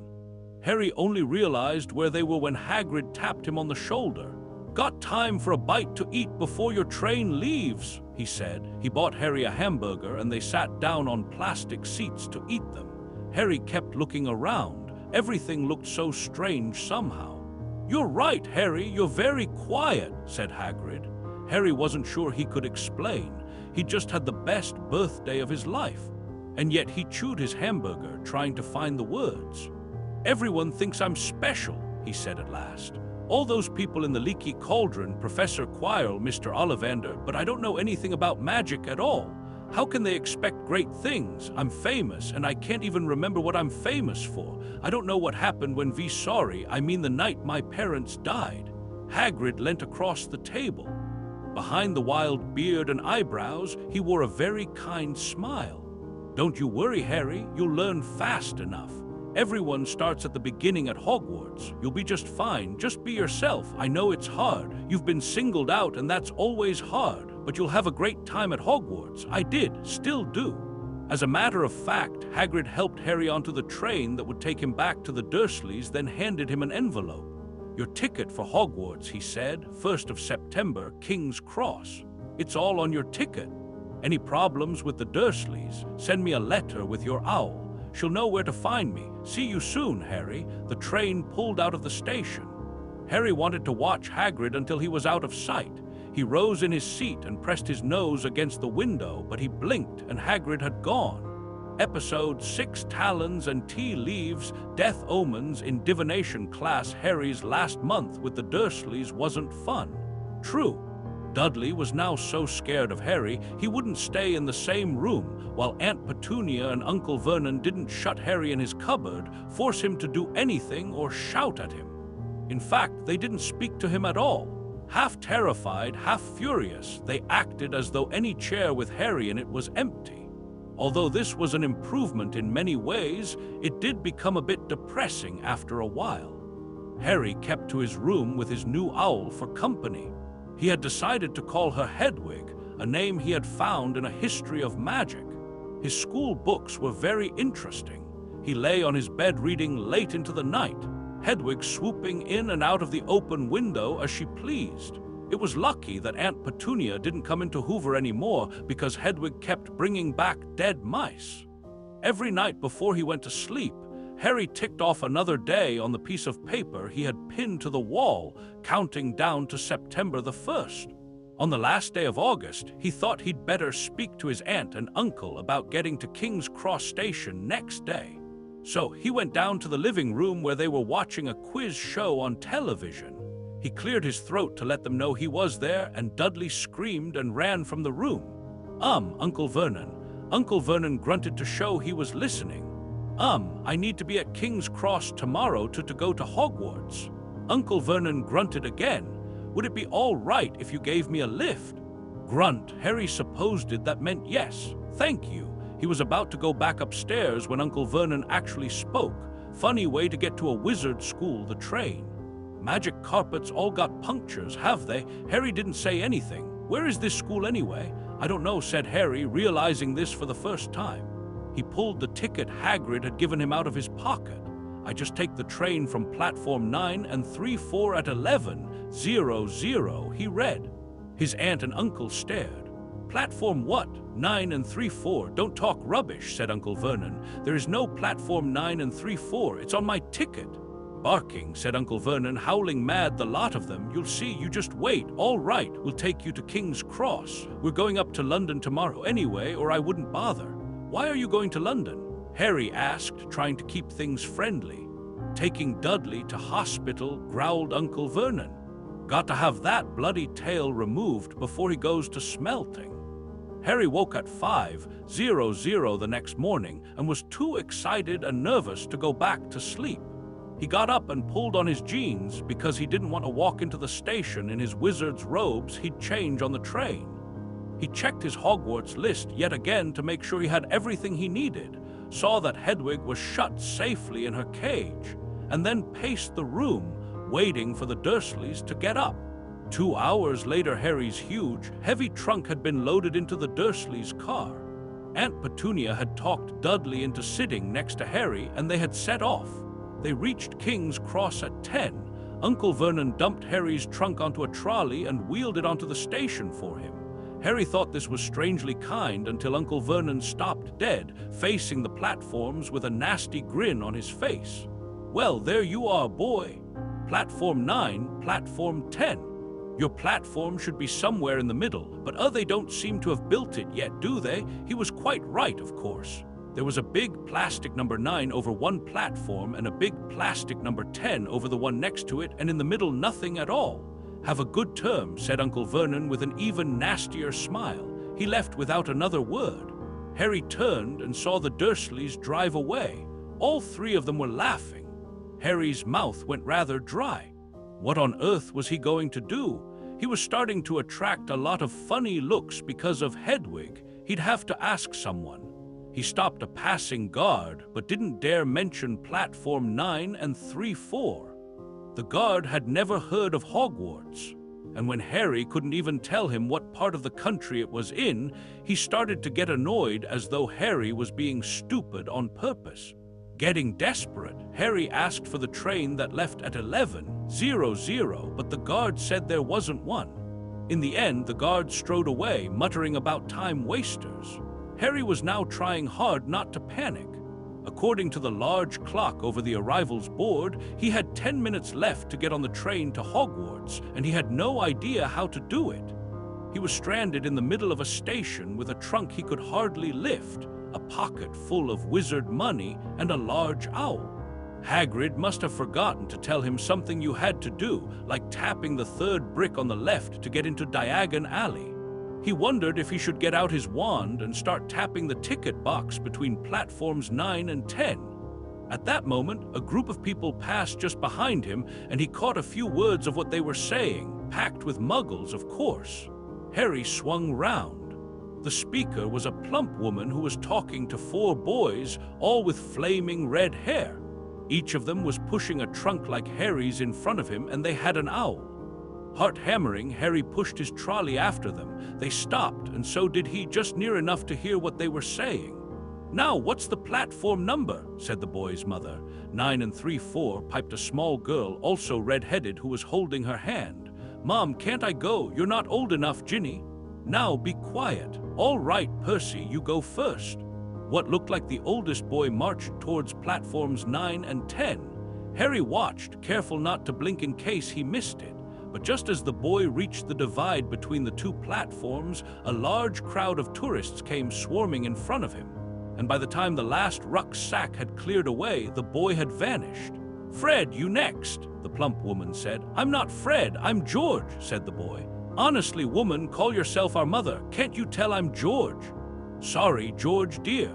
Harry only realized where they were when Hagrid tapped him on the shoulder. "Got time for a bite to eat before your train leaves," he said. He bought Harry a hamburger and they sat down on plastic seats to eat them. Harry kept looking around. Everything looked so strange somehow. "You're right, Harry, you're very quiet," said Hagrid. Harry wasn't sure he could explain. He just had the best birthday of his life. And yet he chewed his hamburger, trying to find the words. "Everyone thinks I'm special," he said at last. "All those people in the leaky cauldron, Professor Quirrell, Mr. Ollivander, but I don't know anything about magic at all. How can they expect great things? I'm famous, and I can't even remember what I'm famous for. I don't know what happened when I mean the night my parents died." Hagrid leant across the table. Behind the wild beard and eyebrows, he wore a very kind smile. "Don't you worry, Harry, you'll learn fast enough. Everyone starts at the beginning at Hogwarts. You'll be just fine. Just be yourself. I know it's hard. You've been singled out, and that's always hard. But you'll have a great time at Hogwarts. I did, still do." As a matter of fact, Hagrid helped Harry onto the train that would take him back to the Dursleys, then handed him an envelope. "Your ticket for Hogwarts," he said, "1st of September, King's Cross. It's all on your ticket. Any problems with the Dursleys, send me a letter with your owl. She'll know where to find me. See you soon, Harry." The train pulled out of the station. Harry wanted to watch Hagrid until he was out of sight. He rose in his seat and pressed his nose against the window, but he blinked and Hagrid had gone. Episode 6, Talons and Tea Leaves, Death Omens in Divination class. Harry's last month with the Dursleys wasn't fun. True. Dudley was now so scared of Harry, he wouldn't stay in the same room, while Aunt Petunia and Uncle Vernon didn't shut Harry in his cupboard, force him to do anything, or shout at him. In fact, they didn't speak to him at all. Half terrified, half furious, they acted as though any chair with Harry in it was empty. Although this was an improvement in many ways, it did become a bit depressing after a while. Harry kept to his room with his new owl for company. He had decided to call her Hedwig, a name he had found in a history of magic. His school books were very interesting. He lay on his bed reading late into the night, Hedwig swooping in and out of the open window as she pleased. It was lucky that Aunt Petunia didn't come into Hoover anymore because Hedwig kept bringing back dead mice. Every night before he went to sleep, Harry ticked off another day on the piece of paper he had pinned to the wall, counting down to September the 1st. On the last day of August, he thought he'd better speak to his aunt and uncle about getting to King's Cross Station next day. So he went down to the living room where they were watching a quiz show on television. He cleared his throat to let them know he was there, and Dudley screamed and ran from the room. Uncle Vernon." Uncle Vernon grunted to show he was listening. I need to be at King's Cross tomorrow to go to Hogwarts." Uncle Vernon grunted again. "Would it be all right if you gave me a lift?" Grunt. Harry supposed that meant yes. "Thank you." He was about to go back upstairs when Uncle Vernon actually spoke. "Funny way to get to a wizard school, the train." "Magic carpets all got punctures, have they?" Harry didn't say anything. "Where is this school anyway?" "I don't know," said Harry, realizing this for the first time. He pulled the ticket Hagrid had given him out of his pocket. "I just take the train from platform 9 and 3-4 at 11:00, he read. His aunt and uncle stared. "Platform what? 9 and 3-4? Don't talk rubbish," said Uncle Vernon. "There is no platform 9 and 3-4. It's on my ticket." "Barking," said Uncle Vernon, "howling mad, the lot of them. You'll see, you just wait. All right, we'll take you to King's Cross. We're going up to London tomorrow anyway, or I wouldn't bother." "Why are you going to London?" Harry asked, trying to keep things friendly. "Taking Dudley to hospital," growled Uncle Vernon. "Got to have that bloody tail removed before he goes to smelting." Harry woke at 5:00 the next morning and was too excited and nervous to go back to sleep. He got up and pulled on his jeans because he didn't want to walk into the station in his wizard's robes he'd change on the train. He checked his Hogwarts list yet again to make sure he had everything he needed, saw that Hedwig was shut safely in her cage, and then paced the room, waiting for the Dursleys to get up. 2 hours later, Harry's huge, heavy trunk had been loaded into the Dursleys' car. Aunt Petunia had talked Dudley into sitting next to Harry, and they had set off. They reached King's Cross at 10. Uncle Vernon dumped Harry's trunk onto a trolley and wheeled it onto the station for him. Harry thought this was strangely kind until Uncle Vernon stopped dead, facing the platforms with a nasty grin on his face. "Well, there you are, boy. Platform 9, platform 10. Your platform should be somewhere in the middle, but they don't seem to have built it yet, do they?" He was quite right, of course. There was a big plastic number 9 over one platform and a big plastic number 10 over the one next to it, and in the middle nothing at all. "Have a good term," said Uncle Vernon with an even nastier smile. He left without another word. Harry turned and saw the Dursleys drive away. All three of them were laughing. Harry's mouth went rather dry. What on earth was he going to do? He was starting to attract a lot of funny looks because of Hedwig. He'd have to ask someone. He stopped a passing guard, but didn't dare mention platform 9 and 3-4. The guard had never heard of Hogwarts, and when Harry couldn't even tell him what part of the country it was in, he started to get annoyed as though Harry was being stupid on purpose. Getting desperate, Harry asked for the train that left at 11:00, but the guard said there wasn't one. In the end, the guard strode away, muttering about time wasters. Harry was now trying hard not to panic. According to the large clock over the arrivals board, he had 10 minutes left to get on the train to Hogwarts, and he had no idea how to do it. He was stranded in the middle of a station with a trunk he could hardly lift, a pocket full of wizard money, and a large owl. Hagrid must have forgotten to tell him something you had to do, like tapping the third brick on the left to get into Diagon Alley. He wondered if he should get out his wand and start tapping the ticket box between platforms 9 and 10. At that moment, a group of people passed just behind him, and he caught a few words of what they were saying, packed with muggles, of course. Harry swung round. The speaker was a plump woman who was talking to 4 boys, all with flaming red hair. Each of them was pushing a trunk like Harry's in front of him, and they had an owl. Heart hammering, Harry pushed his trolley after them. They stopped, and so did he, just near enough to hear what they were saying. "Now, what's the platform number?" said the boy's mother. 9 3/4, piped a small girl, also red-headed, who was holding her hand. "Mom, can't I go? You're not old enough, Ginny." "Now, be quiet." "All right, Percy, you go first." What looked like the oldest boy marched towards platforms 9 and 10. Harry watched, careful not to blink in case he missed it. But just as the boy reached the divide between the two platforms, a large crowd of tourists came swarming in front of him. And by the time the last rucksack had cleared away, the boy had vanished. "Fred, you next," the plump woman said. "I'm not Fred, I'm George," said the boy. "Honestly, woman, call yourself our mother. Can't you tell I'm George?" "Sorry, George, dear."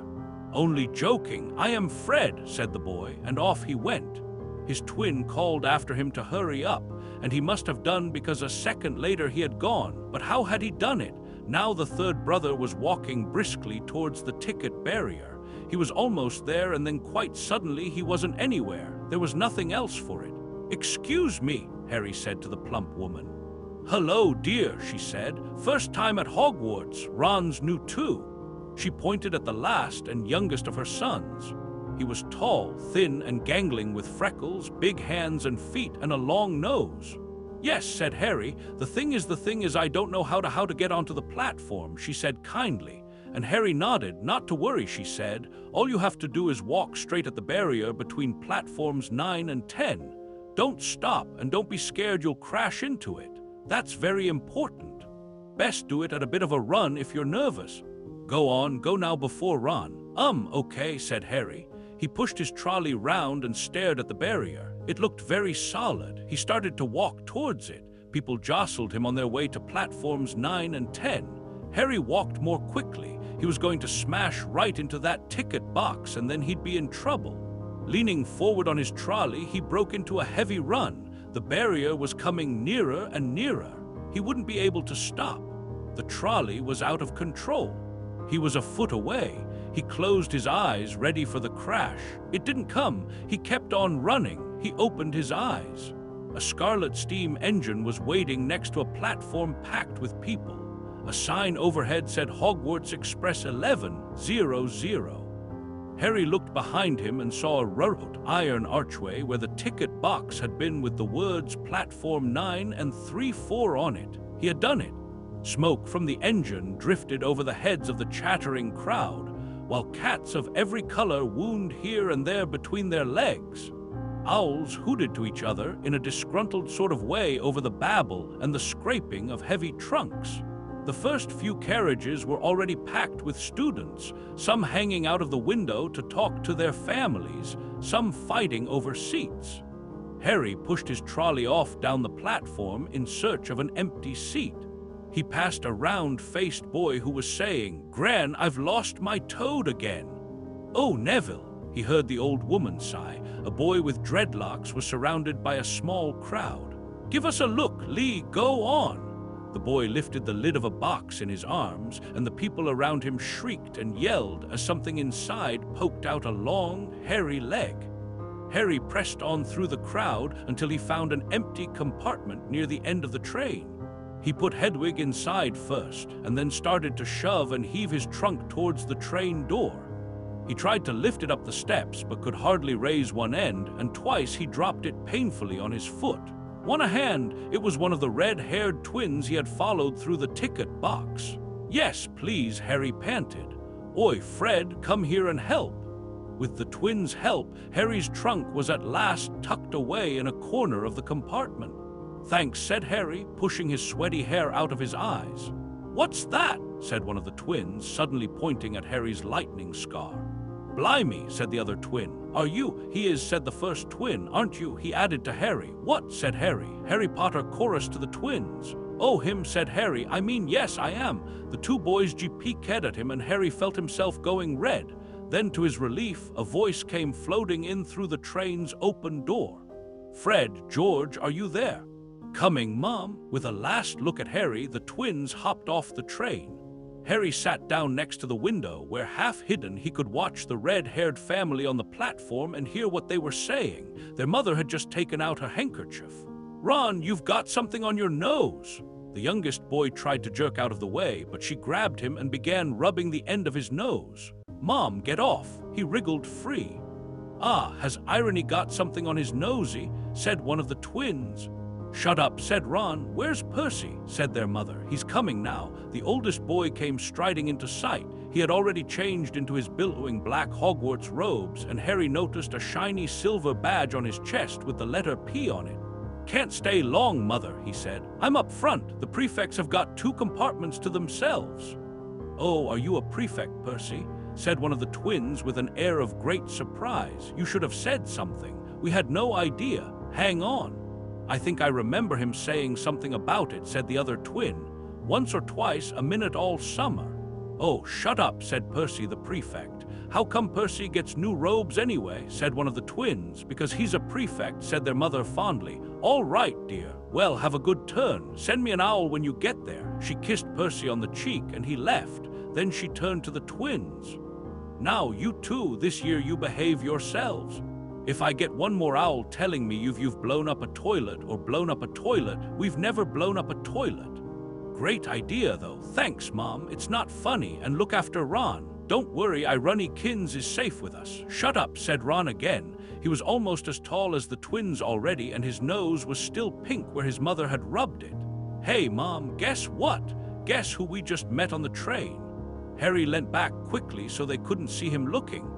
"Only joking. I am Fred," said the boy, and off he went. His twin called after him to hurry up, and he must have done because a second later he had gone. But how had he done it? Now the third brother was walking briskly towards the ticket barrier. He was almost there, and then quite suddenly he wasn't anywhere. There was nothing else for it. "Excuse me," Harry said to the plump woman. "Hello, dear," she said. "First time at Hogwarts. Ron's new too." She pointed at the last and youngest of her sons. He was tall, thin, and gangling, with freckles, big hands and feet, and a long nose. "Yes," said Harry. The thing is I don't know how to get onto the platform," she said kindly. And Harry nodded. "Not to worry," she said. "All you have to do is walk straight at the barrier between platforms 9 and 10. Don't stop, and don't be scared you'll crash into it. That's very important. Best do it at a bit of a run if you're nervous. Go on, go now before Ron." Okay," said Harry. He pushed his trolley round and stared at the barrier. It looked very solid. He started to walk towards it. People jostled him on their way to platforms 9 and 10. Harry walked more quickly. He was going to smash right into that ticket box, and then he'd be in trouble. Leaning forward on his trolley, he broke into a heavy run. The barrier was coming nearer and nearer. He wouldn't be able to stop. The trolley was out of control. He was a foot away. He closed his eyes, ready for the crash. It didn't come. He kept on running. He opened his eyes. A scarlet steam engine was waiting next to a platform packed with people. A sign overhead said Hogwarts Express 1100. Harry looked behind him and saw a wrought iron archway where the ticket box had been, with the words Platform 9 and 3/4 on it. He had done it. Smoke from the engine drifted over the heads of the chattering crowd, while cats of every color wound here and there between their legs. Owls hooted to each other in a disgruntled sort of way over the babble and the scraping of heavy trunks. The first few carriages were already packed with students, some hanging out of the window to talk to their families, some fighting over seats. Harry pushed his trolley off down the platform in search of an empty seat. He passed a round-faced boy who was saying, "Gran, I've lost my toad again." "Oh, Neville," he heard the old woman sigh. A boy with dreadlocks was surrounded by a small crowd. "Give us a look, Lee, go on." The boy lifted the lid of a box in his arms, and the people around him shrieked and yelled as something inside poked out a long, hairy leg. Harry pressed on through the crowd until he found an empty compartment near the end of the train. He put Hedwig inside first, and then started to shove and heave his trunk towards the train door. He tried to lift it up the steps, but could hardly raise one end, and twice he dropped it painfully on his foot. One a hand, it was one of the red-haired twins he had followed through the ticket box. "Yes, please," Harry panted. "Oi, Fred, come here and help." With the twins' help, Harry's trunk was at last tucked away in a corner of the compartment. "Thanks," said Harry, pushing his sweaty hair out of his eyes. "What's that?" said one of the twins, suddenly pointing at Harry's lightning scar. "Blimey," said the other twin. "Are you?" "He is," said the first twin. "Aren't you?" he added to Harry. "What?" said Harry. Harry Potter chorused to the twins. "Oh, him," said Harry. "I mean, yes, I am." The two boys peeked at him, and Harry felt himself going red. Then, to his relief, a voice came floating in through the train's open door. "Fred, George, are you there?" "Coming, Mom." With a last look at Harry, the twins hopped off the train. Harry sat down next to the window, where, half hidden, he could watch the red-haired family on the platform and hear what they were saying. Their mother had just taken out her handkerchief. Ron, you've got something on your nose. The youngest boy tried to jerk out of the way, but she grabbed him and began rubbing the end of his nose. Mom, get off. He wriggled free. Ah, has Irony got something on his nosy? Said one of the twins. Shut up, said Ron. Where's Percy? Said their mother. He's coming now. The oldest boy came striding into sight. He had already changed into his billowing black Hogwarts robes, and Harry noticed a shiny silver badge on his chest with the letter P on it. Can't stay long, Mother, he said. I'm up front. The prefects have got 2 compartments to themselves. Oh, are you a prefect, Percy? Said one of the twins with an air of great surprise. You should have said something. We had no idea. Hang on. I think I remember him saying something about it, said the other twin. Once or twice, a minute all summer. Oh, shut up, said Percy the prefect. How come Percy gets new robes anyway, said one of the twins. Because he's a prefect, said their mother fondly. All right, dear. Well, have a good turn. Send me an owl when you get there. She kissed Percy on the cheek and he left. Then she turned to the twins. Now, you two, this year you behave yourselves. If I get one more owl telling me you've blown up a toilet or blown up a toilet, we've never blown up a toilet. Great idea, though. Thanks, Mom. It's not funny, and look after Ron. Don't worry, Runnykins is safe with us. Shut up, said Ron again. He was almost as tall as the twins already, and his nose was still pink where his mother had rubbed it. Hey, Mom, guess what? Guess who we just met on the train? Harry leant back quickly so they couldn't see him looking.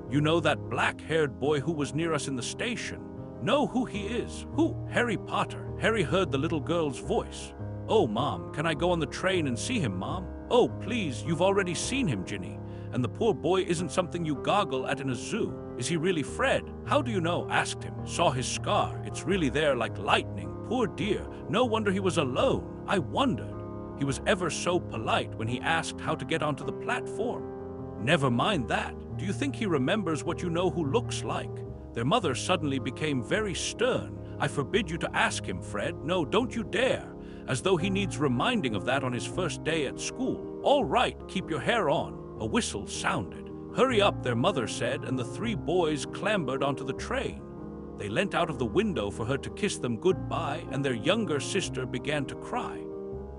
You know that black-haired boy who was near us in the station? Know who he is? Who? Harry Potter. Harry heard the little girl's voice. Oh, Mom, can I go on the train and see him, Mom? Oh, please, you've already seen him, Ginny. And the poor boy isn't something you goggle at in a zoo. Is he really Fred? How do you know? Asked him. Saw his scar. It's really there like lightning. Poor dear. No wonder he was alone. I wondered. He was ever so polite when he asked how to get onto the platform. Never mind that. Do you think he remembers what you know who looks like? Their mother suddenly became very stern. I forbid you to ask him, Fred. No, don't you dare. As though he needs reminding of that on his first day at school. All right, keep your hair on. A whistle sounded. Hurry up, their mother said, and the 3 boys clambered onto the train. They leant out of the window for her to kiss them goodbye, and their younger sister began to cry.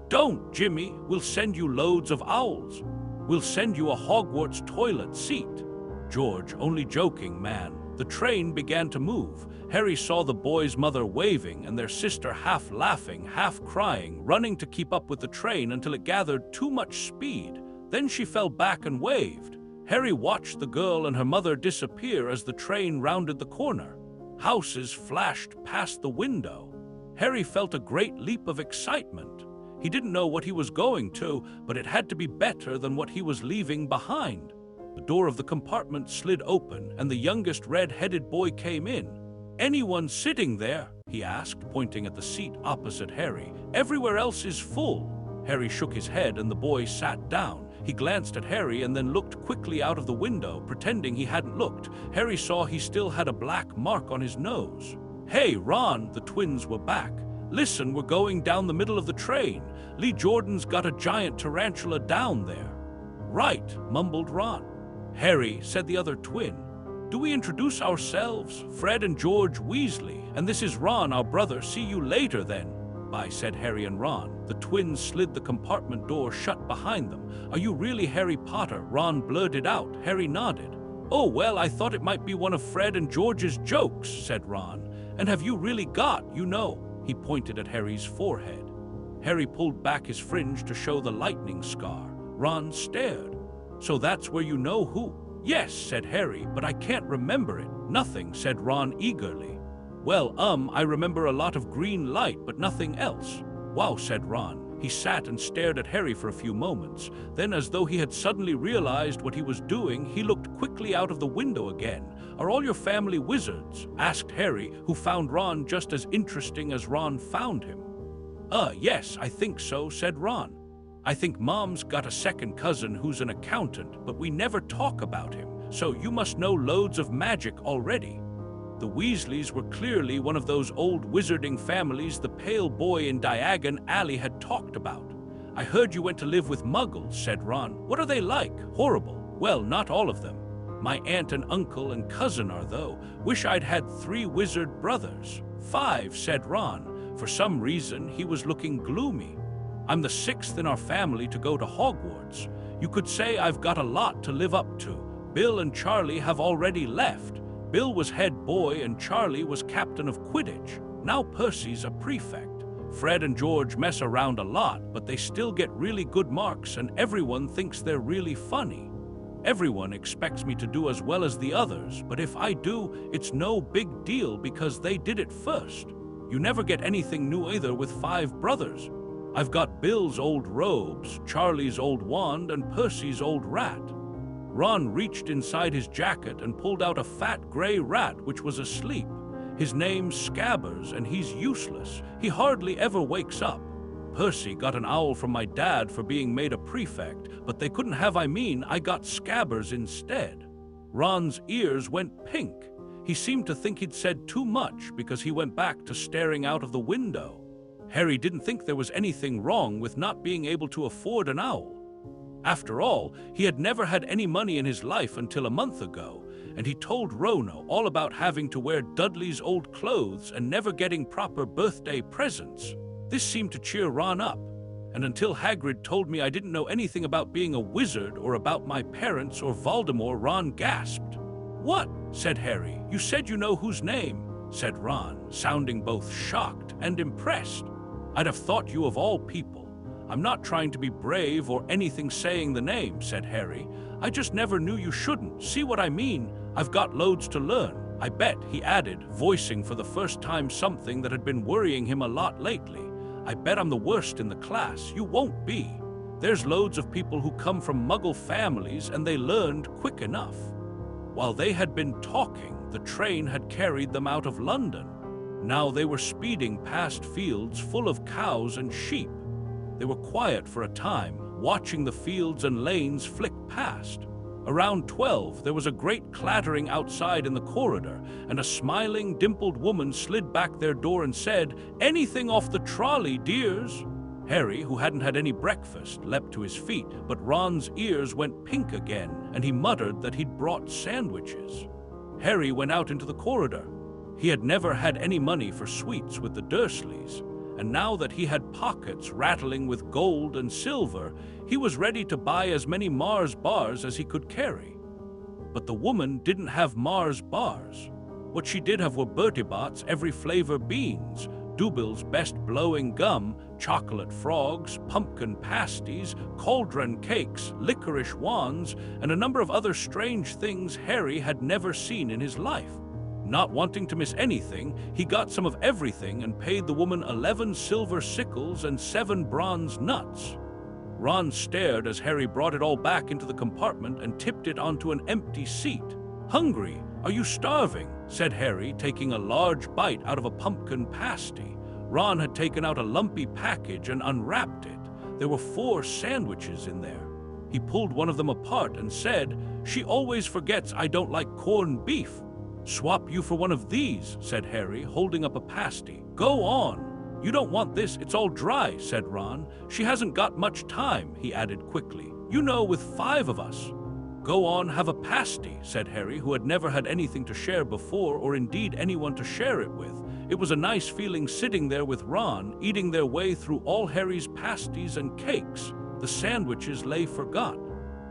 Don't, Jimmy. We'll send you loads of owls. We'll send you a Hogwarts toilet seat. George, only joking, man. The train began to move. Harry saw the boy's mother waving and their sister half laughing, half crying, running to keep up with the train until it gathered too much speed. Then she fell back and waved. Harry watched the girl and her mother disappear as the train rounded the corner. Houses flashed past the window. Harry felt a great leap of excitement. He didn't know what he was going to, but it had to be better than what he was leaving behind. The door of the compartment slid open, and the youngest red-headed boy came in. Anyone sitting there? He asked, pointing at the seat opposite Harry. Everywhere else is full. Harry shook his head, and the boy sat down. He glanced at Harry and then looked quickly out of the window, pretending he hadn't looked. Harry saw he still had a black mark on his nose. Hey, Ron, the twins were back. Listen, we're going down the middle of the train. Lee Jordan's got a giant tarantula down there. Right, mumbled Ron. Harry, said the other twin. Do we introduce ourselves? Fred and George Weasley, and this is Ron, our brother. See you later, then. Bye, said Harry and Ron. The twins slid the compartment door shut behind them. Are you really Harry Potter? Ron blurted out. Harry nodded. Oh, well, I thought it might be one of Fred and George's jokes, said Ron. And have you really got, you know? He pointed at Harry's forehead. Harry pulled back his fringe to show the lightning scar. Ron stared. So that's where you know who? Yes, said Harry, but I can't remember it. Nothing, said Ron eagerly. Well, I remember a lot of green light, but nothing else. Wow, said Ron. He sat and stared at Harry for a few moments. Then, as though he had suddenly realized what he was doing, he looked quickly out of the window again. Are all your family wizards? Asked Harry, who found Ron just as interesting as Ron found him. Yes, I think so, said Ron. I think Mom's got a second cousin who's an accountant, but we never talk about him, so you must know loads of magic already. The Weasleys were clearly one of those old wizarding families the pale boy in Diagon Alley had talked about. I heard you went to live with Muggles, said Ron. What are they like? Horrible. Well, not all of them. My aunt and uncle and cousin are, though. Wish I'd had 3 wizard brothers. 5, said Ron. For some reason, he was looking gloomy. I'm the sixth in our family to go to Hogwarts. You could say I've got a lot to live up to. Bill and Charlie have already left. Bill was head boy and Charlie was captain of Quidditch. Now Percy's a prefect. Fred and George mess around a lot, but they still get really good marks and everyone thinks they're really funny. Everyone expects me to do as well as the others, but if I do, it's no big deal because they did it first. You never get anything new either with 5 brothers. I've got Bill's old robes, Charlie's old wand, and Percy's old rat. Ron reached inside his jacket and pulled out a fat gray rat which was asleep. His name's Scabbers, and he's useless. He hardly ever wakes up. Percy got an owl from my dad for being made a prefect, but they couldn't have I got Scabbers instead. Ron's ears went pink. He seemed to think he'd said too much because he went back to staring out of the window. Harry didn't think there was anything wrong with not being able to afford an owl. After all, he had never had any money in his life until a month ago, and he told Rono all about having to wear Dudley's old clothes and never getting proper birthday presents. This seemed to cheer Ron up, and until Hagrid told me I didn't know anything about being a wizard or about my parents or Voldemort, Ron gasped. "What?" said Harry. "You said you know whose name?" said Ron, sounding both shocked and impressed. "I'd have thought you of all people. I'm not trying to be brave or anything saying the name," said Harry. "I just never knew you shouldn't. See what I mean? I've got loads to learn. I bet," he added, voicing for the first time something that had been worrying him a lot lately. "I bet I'm the worst in the class. You won't be. There's loads of people who come from Muggle families and they learned quick enough." While they had been talking, the train had carried them out of London. Now they were speeding past fields full of cows and sheep. They were quiet for a time, watching the fields and lanes flick past. Around 12, there was a great clattering outside in the corridor, and a smiling, dimpled woman slid back their door and said, "Anything off the trolley, dears?" Harry, who hadn't had any breakfast, leapt to his feet, but Ron's ears went pink again, and he muttered that he'd brought sandwiches. Harry went out into the corridor. He had never had any money for sweets with the Dursleys, and now that he had pockets rattling with gold and silver, he was ready to buy as many Mars bars as he could carry. But the woman didn't have Mars bars. What she did have were Bertie Bott's every flavor beans, Dooble's best blowing gum, chocolate frogs, pumpkin pasties, cauldron cakes, licorice wands, and a number of other strange things Harry had never seen in his life. Not wanting to miss anything, he got some of everything and paid the woman 11 silver sickles and 7 bronze nuts. Ron stared as Harry brought it all back into the compartment and tipped it onto an empty seat. "Hungry? Are you starving?" said Harry, taking a large bite out of a pumpkin pasty. Ron had taken out a lumpy package and unwrapped it. There were 4 sandwiches in there. He pulled one of them apart and said, "She always forgets I don't like corned beef." "Swap you for one of these," said Harry, holding up a pasty. "Go on." "You don't want this, it's all dry," said Ron. "She hasn't got much time," he added quickly. "You know, with 5 of us." "Go on, have a pasty," said Harry, who had never had anything to share before, or indeed anyone to share it with. It was a nice feeling sitting there with Ron, eating their way through all Harry's pasties and cakes. The sandwiches lay forgot.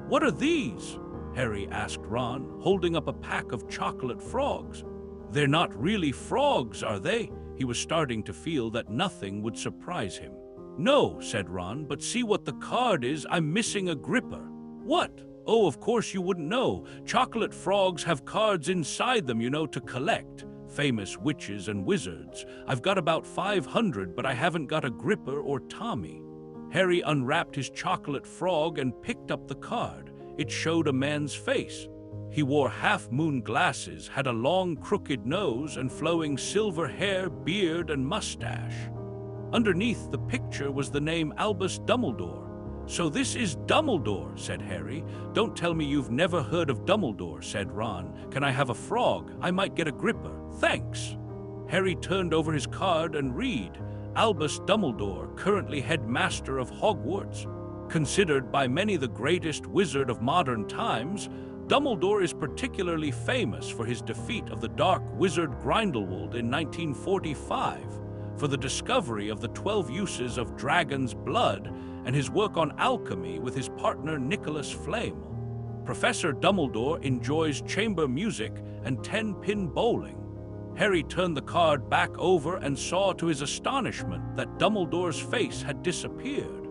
"What are these?" Harry asked Ron, holding up a pack of chocolate frogs. "They're not really frogs, are they?" He was starting to feel that nothing would surprise him. "No," said Ron, "but see what the card is. I'm missing a gripper." "What?" "Oh, of course you wouldn't know. Chocolate frogs have cards inside them, you know, to collect. Famous witches and wizards. I've got about 500, but I haven't got a gripper or Tommy." Harry unwrapped his chocolate frog and picked up the card. It showed a man's face. He wore half-moon glasses, had a long, crooked nose, and flowing silver hair, beard, and mustache. Underneath the picture was the name Albus Dumbledore. "So this is Dumbledore," said Harry. "Don't tell me you've never heard of Dumbledore," said Ron. "Can I have a frog? I might get a gripper. Thanks." Harry turned over his card and read, "Albus Dumbledore, currently headmaster of Hogwarts. Considered by many the greatest wizard of modern times, Dumbledore is particularly famous for his defeat of the dark wizard Grindelwald in 1945. for the discovery of the 12 uses of dragon's blood and his work on alchemy with his partner Nicholas Flamel. Professor Dumbledore enjoys chamber music and 10-pin bowling. Harry turned the card back over and saw to his astonishment that Dumbledore's face had disappeared.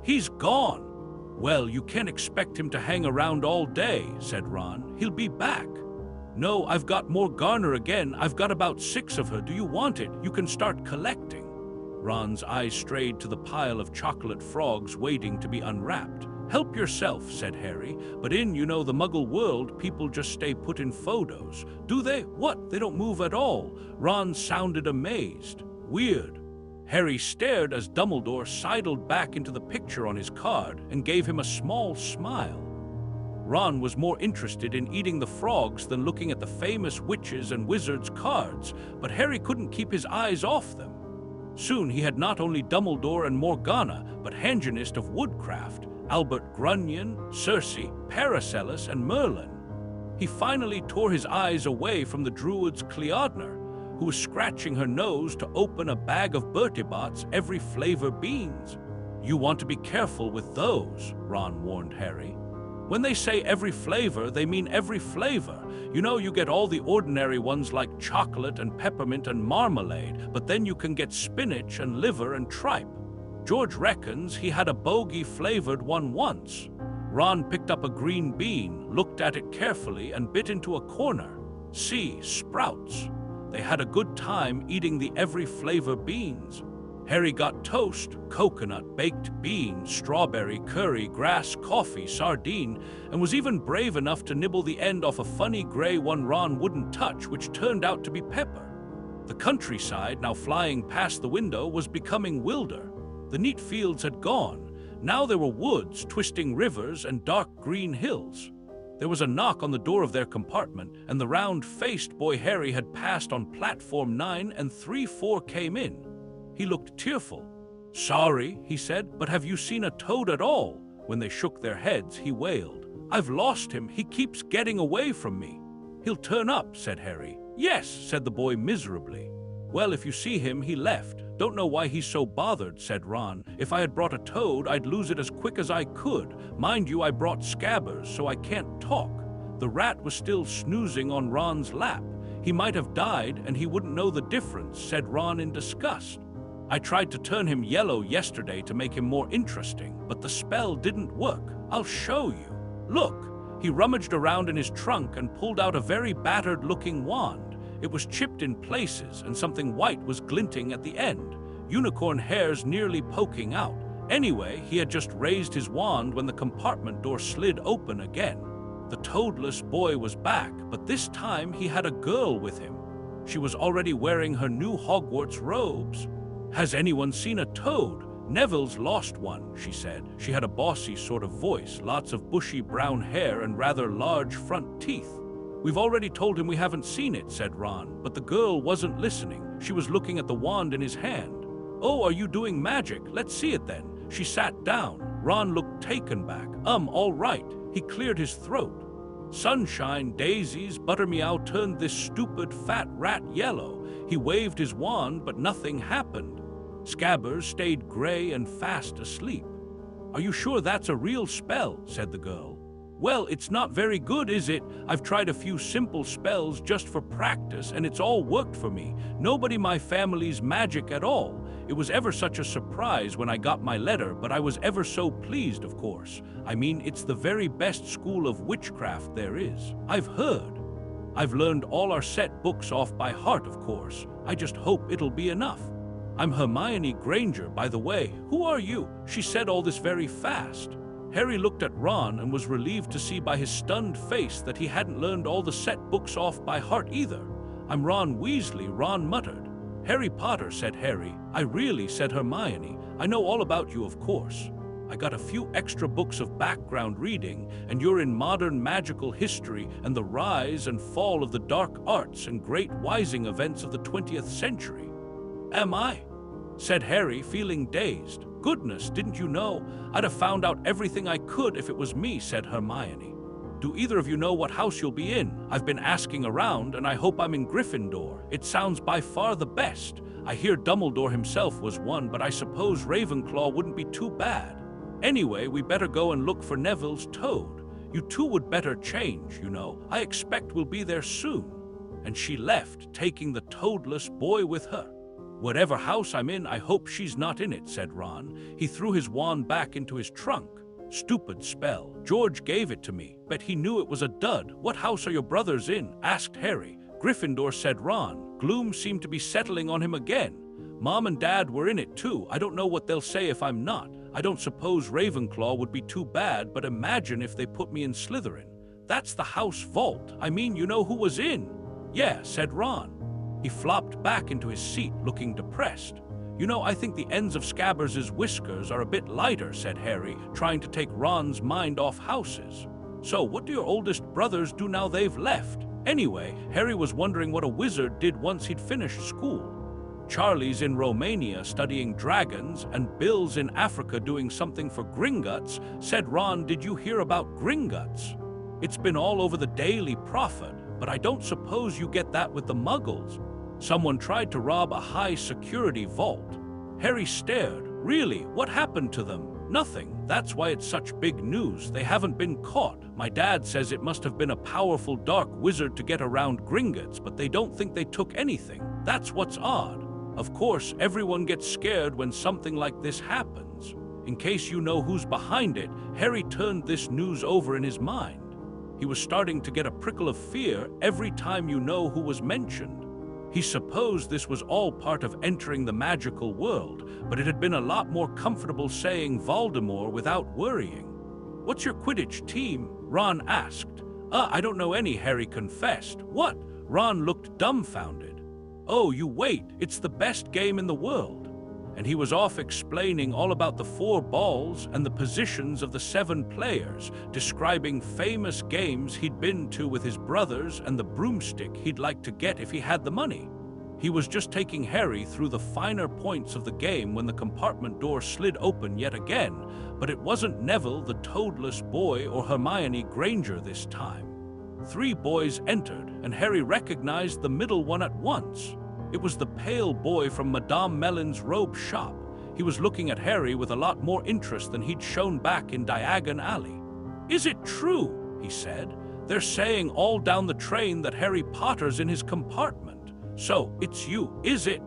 "He's gone." "Well, you can't expect him to hang around all day," said Ron. "He'll be back." "No, I've got more Garner again. I've got about 6 of her. Do you want it? You can start collecting." Ron's eyes strayed to the pile of chocolate frogs waiting to be unwrapped. "Help yourself," said Harry. "But in, the Muggle world, people just stay put in photos." "Do they? What? They don't move at all." Ron sounded amazed. "Weird." Harry stared as Dumbledore sidled back into the picture on his card and gave him a small smile. Ron was more interested in eating the frogs than looking at the famous witches and wizards' cards, but Harry couldn't keep his eyes off them. Soon he had not only Dumbledore and Morgana, but Hangenist of Woodcraft, Albert Grunion, Circe, Paracelsus, and Merlin. He finally tore his eyes away from the druid's Cleodner, who was scratching her nose to open a bag of Bertibott's every flavor beans. "You want to be careful with those," Ron warned Harry. "When they say every flavor, they mean every flavor. You get all the ordinary ones like chocolate and peppermint and marmalade, but then you can get spinach and liver and tripe. George reckons he had a bogey-flavored one once." Ron picked up a green bean, looked at it carefully, and bit into a corner. "See, sprouts." They had a good time eating the every flavor beans. Harry got toast, coconut, baked bean, strawberry, curry, grass, coffee, sardine, and was even brave enough to nibble the end off a funny gray one Ron wouldn't touch, which turned out to be pepper. The countryside, now flying past the window, was becoming wilder. The neat fields had gone. Now there were woods, twisting rivers, and dark green hills. There was a knock on the door of their compartment, and the round-faced boy Harry had passed on platform 9, and 3-4 came in. He looked tearful. "Sorry," he said, "but have you seen a toad at all?" When they shook their heads, he wailed. "I've lost him. He keeps getting away from me." "He'll turn up," said Harry. "Yes," said the boy miserably. "Well, if you see him, he left. Don't know why he's so bothered," said Ron. "If I had brought a toad, I'd lose it as quick as I could. Mind you, I brought Scabbers, so I can't talk." The rat was still snoozing on Ron's lap. "He might have died, and he wouldn't know the difference," said Ron in disgust. "I tried to turn him yellow yesterday to make him more interesting, but the spell didn't work. I'll show you. Look." He rummaged around in his trunk and pulled out a very battered-looking wand. It was chipped in places, and something white was glinting at the end, unicorn hairs nearly poking out. Anyway, he had just raised his wand when the compartment door slid open again. The toadless boy was back, but this time he had a girl with him. She was already wearing her new Hogwarts robes. "Has anyone seen a toad? Neville's lost one," she said. She had a bossy sort of voice, lots of bushy brown hair and rather large front teeth. "We've already told him we haven't seen it," said Ron, but the girl wasn't listening. She was looking at the wand in his hand. "Oh, are you doing magic? Let's see it then." She sat down. Ron looked taken back. All right." He cleared his throat. "Sunshine, daisies, Buttermeow turned this stupid fat rat yellow." He waved his wand, but nothing happened. Scabbers stayed gray and fast asleep. "Are you sure that's a real spell?" said the girl. "Well, it's not very good, is it? I've tried a few simple spells just for practice, and it's all worked for me. Nobody my family's magic at all. It was ever such a surprise when I got my letter, but I was ever so pleased, of course. I mean, it's the very best school of witchcraft there is. I've heard. I've learned all our set books off by heart, of course. I just hope it'll be enough. I'm Hermione Granger, by the way. Who are you?" She said all this very fast. Harry looked at Ron and was relieved to see by his stunned face that he hadn't learned all the set books off by heart either. "I'm Ron Weasley," Ron muttered. "Harry Potter," said Harry. "I really," said Hermione. "I know all about you, of course. I got a few extra books of background reading, and you're in modern magical history and the rise and fall of the dark arts and great wising events of the 20th century." "Am I?" said Harry, feeling dazed. "Goodness, didn't you know? I'd have found out everything I could if it was me," said Hermione. Do either of you know what house you'll be in? I've been asking around, and I hope I'm in Gryffindor. It sounds by far the best. I hear Dumbledore himself was one, but I suppose Ravenclaw wouldn't be too bad. Anyway, we better go and look for Neville's toad. You two would better change, you know. I expect we'll be there soon." And she left, taking the toadless boy with her. "Whatever house I'm in, I hope she's not in it," said Ron. He threw his wand back into his trunk. "Stupid spell. George gave it to me. Bet he knew it was a dud. What house are your brothers in?" asked Harry. "Gryffindor," said Ron. Gloom seemed to be settling on him again. "Mom and Dad were in it too. I don't know what they'll say if I'm not. I don't suppose Ravenclaw would be too bad, but imagine if they put me in Slytherin. That's the house vault. I mean, you know who was in?" "Yeah," said Ron. He flopped back into his seat, looking depressed. "You know, I think the ends of Scabbers' whiskers are a bit lighter," said Harry, trying to take Ron's mind off houses. "So, what do your oldest brothers do now they've left?" Anyway, Harry was wondering what a wizard did once he'd finished school. "Charlie's in Romania studying dragons, and Bill's in Africa doing something for Gringotts," said Ron. "Did you hear about Gringotts? It's been all over the Daily Prophet, but I don't suppose you get that with the Muggles. Someone tried to rob a high-security vault." Harry stared. "Really? What happened to them?" "Nothing. That's why it's such big news. They haven't been caught. My dad says it must have been a powerful dark wizard to get around Gringotts, but they don't think they took anything. That's what's odd. Of course, everyone gets scared when something like this happens. In case you know who's behind it," Harry turned this news over in his mind. He was starting to get a prickle of fear every time you know who was mentioned. He supposed this was all part of entering the magical world, but it had been a lot more comfortable saying Voldemort without worrying. "What's your Quidditch team?" Ron asked. I don't know any," Harry confessed. "What?" Ron looked dumbfounded. "Oh, you wait, it's the best game in the world." And he was off explaining all about the 4 balls and the positions of the 7 players, describing famous games he'd been to with his brothers and the broomstick he'd like to get if he had the money. He was just taking Harry through the finer points of the game when the compartment door slid open yet again, but it wasn't Neville the toadless boy or Hermione Granger this time. 3 boys entered, and Harry recognized the middle one at once. It was the pale boy from Madame Melon's robe shop. He was looking at Harry with a lot more interest than he'd shown back in Diagon Alley. "Is it true?" he said. "They're saying all down the train that Harry Potter's in his compartment. So, it's you, is it?"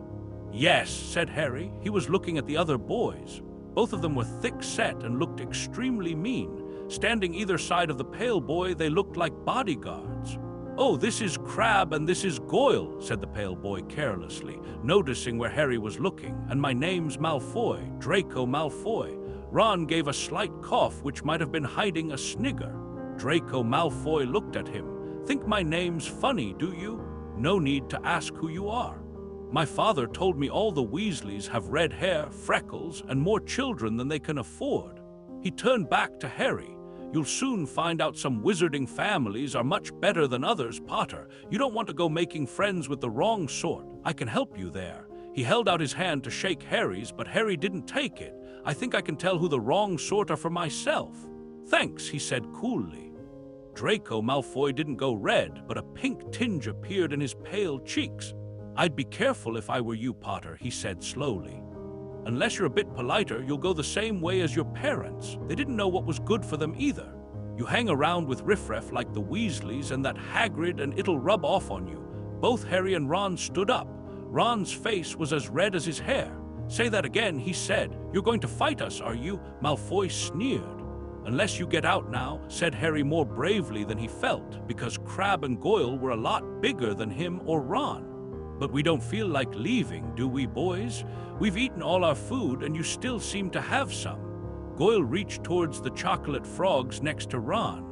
"Yes," said Harry. He was looking at the other boys. Both of them were thick-set and looked extremely mean. Standing either side of the pale boy, they looked like bodyguards. "Oh, this is Crabbe and this is Goyle," said the pale boy carelessly, noticing where Harry was looking. "And my name's Malfoy, Draco Malfoy." Ron gave a slight cough which might have been hiding a snigger. Draco Malfoy looked at him. "Think my name's funny, do you? No need to ask who you are. My father told me all the Weasleys have red hair, freckles, and more children than they can afford." He turned back to Harry. "You'll soon find out some wizarding families are much better than others, Potter. You don't want to go making friends with the wrong sort. I can help you there." He held out his hand to shake Harry's, but Harry didn't take it. "I think I can tell who the wrong sort are for myself." "Thanks," he said coolly. Draco Malfoy didn't go red, but a pink tinge appeared in his pale cheeks. "I'd be careful if I were you, Potter," he said slowly. "Unless you're a bit politer, you'll go the same way as your parents. They didn't know what was good for them either. You hang around with riffraff like the Weasleys and that Hagrid and it'll rub off on you." Both Harry and Ron stood up. Ron's face was as red as his hair. "Say that again," he said. "You're going to fight us, are you?" Malfoy sneered. "Unless you get out now," said Harry more bravely than he felt, because Crabbe and Goyle were a lot bigger than him or Ron. "But we don't feel like leaving, do we, boys? We've eaten all our food, and you still seem to have some." Goyle reached towards the chocolate frogs next to Ron.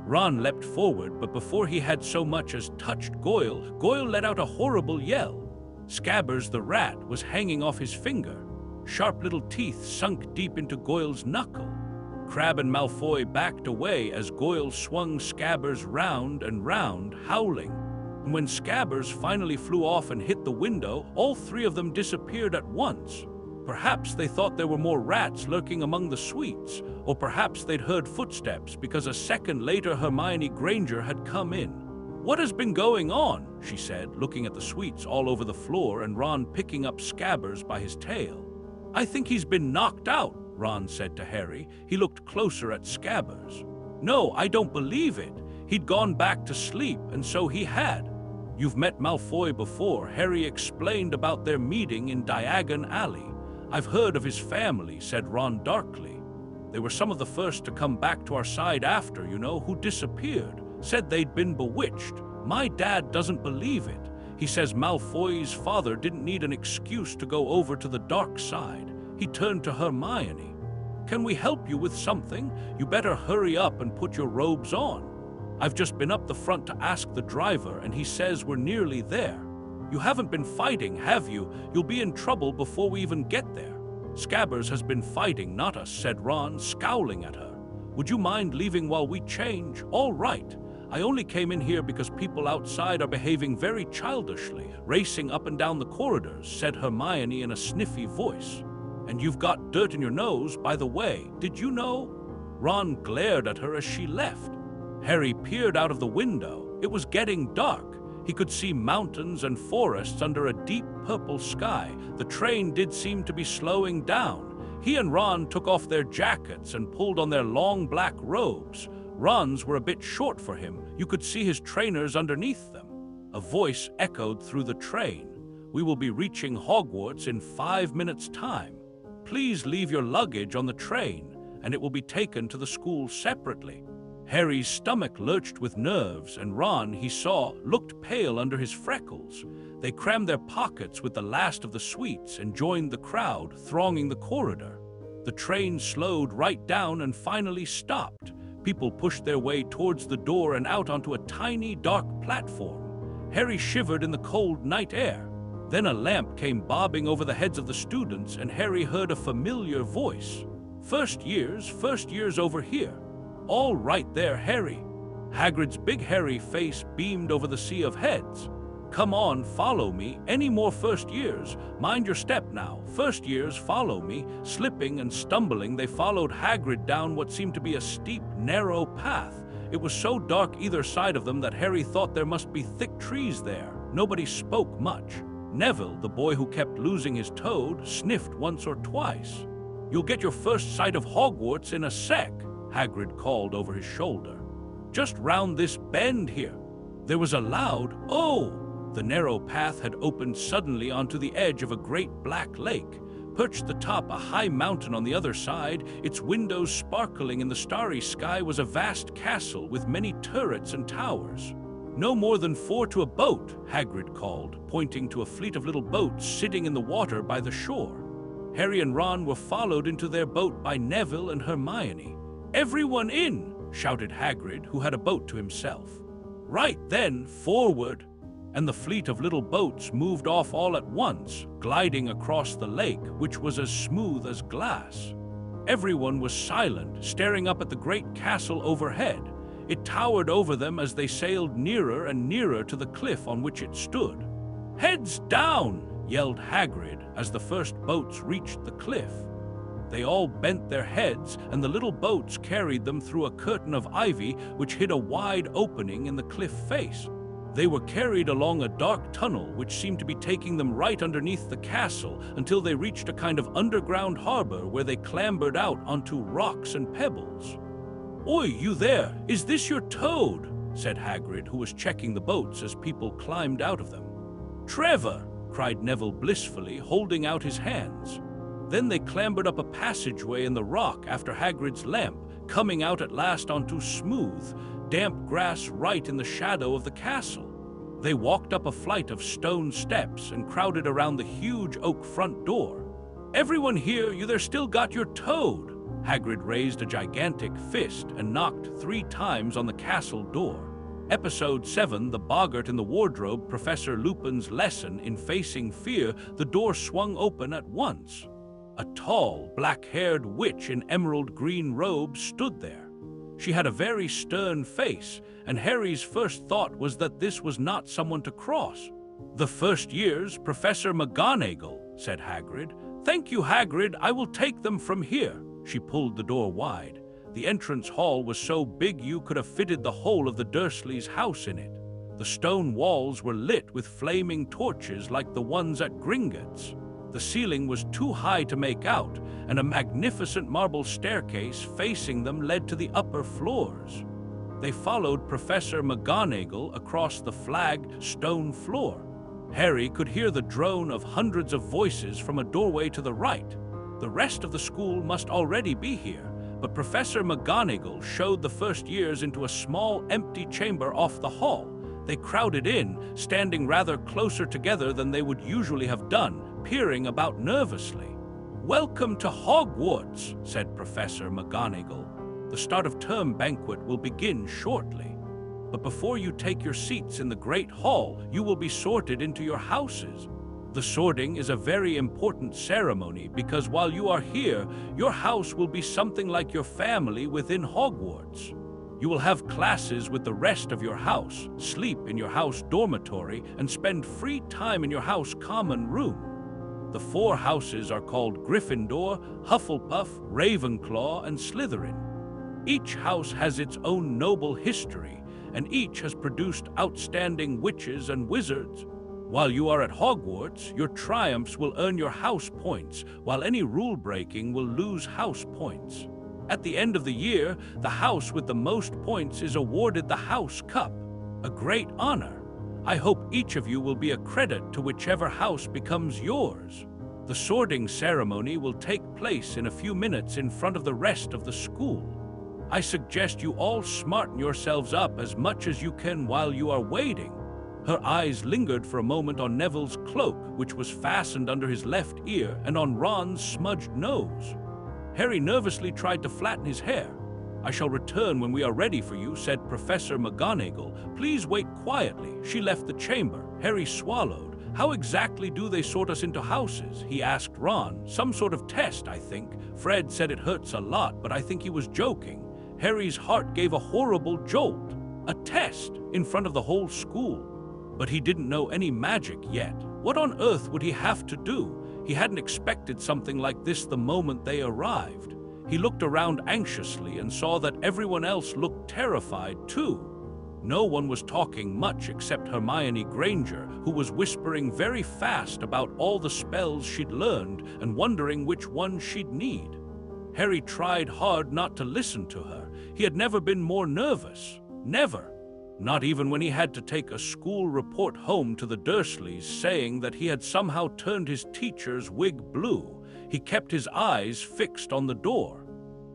Ron leapt forward, but before he had so much as touched Goyle, Goyle let out a horrible yell. Scabbers the rat was hanging off his finger. Sharp little teeth sunk deep into Goyle's knuckle. Crabbe and Malfoy backed away as Goyle swung Scabbers round and round, howling. And when Scabbers finally flew off and hit the window, all 3 of them disappeared at once. Perhaps they thought there were more rats lurking among the sweets, or perhaps they'd heard footsteps because a second later Hermione Granger had come in. "What has been going on?" she said, looking at the sweets all over the floor and Ron picking up Scabbers by his tail. "I think he's been knocked out," Ron said to Harry. He looked closer at Scabbers. "No, I don't believe it. He'd gone back to sleep, and so he had." "You've met Malfoy before," Harry explained about their meeting in Diagon Alley. "I've heard of his family," said Ron darkly. "They were some of the first to come back to our side after, who disappeared. Said they'd been bewitched. My dad doesn't believe it. He says Malfoy's father didn't need an excuse to go over to the dark side. He turned to Hermione. "Can we help you with something? You better hurry up and put your robes on. I've just been up the front to ask the driver, and he says we're nearly there." "You haven't been fighting, have you? You'll be in trouble before we even get there." "Scabbers has been fighting, not us," said Ron, scowling at her. "Would you mind leaving while we change?" "All right. I only came in here because people outside are behaving very childishly, racing up and down the corridors," said Hermione in a sniffy voice. "And you've got dirt in your nose, by the way. Did you know?" Ron glared at her as she left. Harry peered out of the window. It was getting dark. He could see mountains and forests under a deep purple sky. The train did seem to be slowing down. He and Ron took off their jackets and pulled on their long black robes. Ron's were a bit short for him. You could see his trainers underneath them. A voice echoed through the train. "We will be reaching Hogwarts in 5 minutes' time. Please leave your luggage on the train, and it will be taken to the school separately." Harry's stomach lurched with nerves, and Ron, he saw, looked pale under his freckles. They crammed their pockets with the last of the sweets and joined the crowd thronging the corridor. The train slowed right down and finally stopped. People pushed their way towards the door and out onto a tiny, dark platform. Harry shivered in the cold night air. Then a lamp came bobbing over the heads of the students, and Harry heard a familiar voice. First years over here." "All right there, Harry." Hagrid's big hairy face beamed over the sea of heads. "Come on, follow me. Any more first years? Mind your step now. First years, follow me." Slipping and stumbling, they followed Hagrid down what seemed to be a steep, narrow path. It was so dark either side of them that Harry thought there must be thick trees there. Nobody spoke much. Neville, the boy who kept losing his toad, sniffed once or twice. "You'll get your first sight of Hogwarts in a sec," Hagrid called over his shoulder. "Just round this bend here." There was a loud "Oh!" The narrow path had opened suddenly onto the edge of a great black lake. Perched atop a high mountain on the other side, its windows sparkling in the starry sky, was a vast castle with many turrets and towers. "No more than 4 to a boat," Hagrid called, pointing to a fleet of little boats sitting in the water by the shore. Harry and Ron were followed into their boat by Neville and Hermione. "Everyone in!" shouted Hagrid, who had a boat to himself. Right then, forward! And the fleet of little boats moved off all at once, gliding across the lake, which was as smooth as glass. Everyone was silent, staring up at the great castle overhead. It towered over them as they sailed nearer and nearer to the cliff on which it stood. "Heads down!" yelled Hagrid as the first boats reached the cliff. They all bent their heads, and the little boats carried them through a curtain of ivy which hid a wide opening in the cliff face. They were carried along a dark tunnel which seemed to be taking them right underneath the castle until they reached a kind of underground harbor where they clambered out onto rocks and pebbles. "Oi, you there! Is this your toad?" said Hagrid, who was checking the boats as people climbed out of them. "Trevor!" cried Neville blissfully, holding out his hands. Then they clambered up a passageway in the rock after Hagrid's lamp, coming out at last onto smooth, damp grass right in the shadow of the castle. They walked up a flight of stone steps and crowded around the huge oak front door. "Everyone here, you there still got your toad!" Hagrid raised a gigantic fist and knocked 3 times on the castle door. Episode 7, The Boggart in the Wardrobe, Professor Lupin's Lesson in Facing Fear. The door swung open at once. A tall, black-haired witch in emerald green robes stood there. She had a very stern face, and Harry's first thought was that this was not someone to cross. "The first year's Professor McGonagall," said Hagrid. Thank you, Hagrid. I will take them from here. She pulled the door wide. The entrance hall was so big you could have fitted the whole of the Dursleys' house in it. The stone walls were lit with flaming torches like the ones at Gringotts. The ceiling was too high to make out, and a magnificent marble staircase facing them led to the upper floors. They followed Professor McGonagall across the flagged stone floor. Harry could hear the drone of hundreds of voices from a doorway to the right. The rest of the school must already be here, but Professor McGonagall showed the first years into a small, empty chamber off the hall. They crowded in, standing rather closer together than they would usually have done, peering about nervously. "Welcome to Hogwarts," said Professor McGonagall. "The start of term banquet will begin shortly. But before you take your seats in the Great Hall, you will be sorted into your houses. The sorting is a very important ceremony because while you are here, your house will be something like your family within Hogwarts. You will have classes with the rest of your house, sleep in your house dormitory, and spend free time in your house common room. The 4 houses are called Gryffindor, Hufflepuff, Ravenclaw, and Slytherin. Each house has its own noble history, and each has produced outstanding witches and wizards. While you are at Hogwarts, your triumphs will earn your house points, while any rule breaking will lose house points. At the end of the year, the house with the most points is awarded the House Cup, a great honor. I hope each of you will be a credit to whichever house becomes yours. The sorting ceremony will take place in a few minutes in front of the rest of the school. I suggest you all smarten yourselves up as much as you can while you are waiting." Her eyes lingered for a moment on Neville's cloak, which was fastened under his left ear, and on Ron's smudged nose. Harry nervously tried to flatten his hair. "I shall return when we are ready for you," said Professor McGonagall. "Please wait quietly." She left the chamber. Harry swallowed. "How exactly do they sort us into houses?" he asked Ron. "Some sort of test, I think. Fred said it hurts a lot, but I think he was joking." Harry's heart gave a horrible jolt. A test in front of the whole school. But he didn't know any magic yet. What on earth would he have to do? He hadn't expected something like this the moment they arrived. He looked around anxiously and saw that everyone else looked terrified too. No one was talking much except Hermione Granger, who was whispering very fast about all the spells she'd learned and wondering which one she'd need. Harry tried hard not to listen to her. He had never been more nervous. Never. Not even when he had to take a school report home to the Dursleys saying that he had somehow turned his teacher's wig blue. He kept his eyes fixed on the door.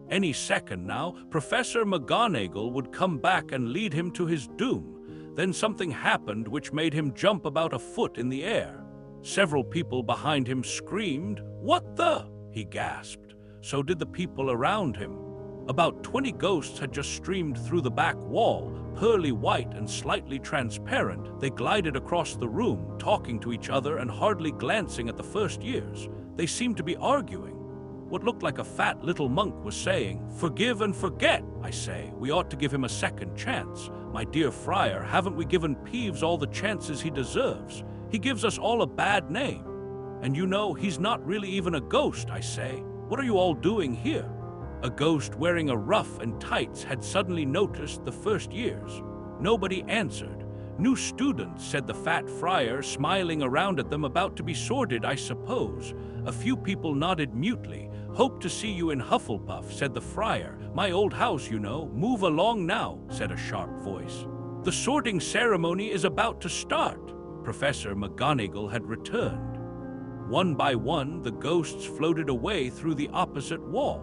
Any second now, Professor McGonagall would come back and lead him to his doom. Then something happened which made him jump about a foot in the air. Several people behind him screamed, "What the?" he gasped. So did the people around him. About 20 ghosts had just streamed through the back wall, pearly white and slightly transparent. They glided across the room, talking to each other and hardly glancing at the first years. They seemed to be arguing. What looked like a fat little monk was saying, "Forgive and forget, I say. We ought to give him a second chance. My dear Friar, haven't we given Peeves all the chances he deserves? He gives us all a bad name. And you know, he's not really even a ghost, I say. What are you all doing here?" A ghost wearing a ruff and tights had suddenly noticed the first years. Nobody answered. "New students," said the fat friar, smiling around at them, "about to be sorted, I suppose." A few people nodded mutely. "Hope to see you in Hufflepuff," said the friar. "My old house, you know. Move along now," said a sharp voice. "The sorting ceremony is about to start." Professor McGonagall had returned. One by one, the ghosts floated away through the opposite wall.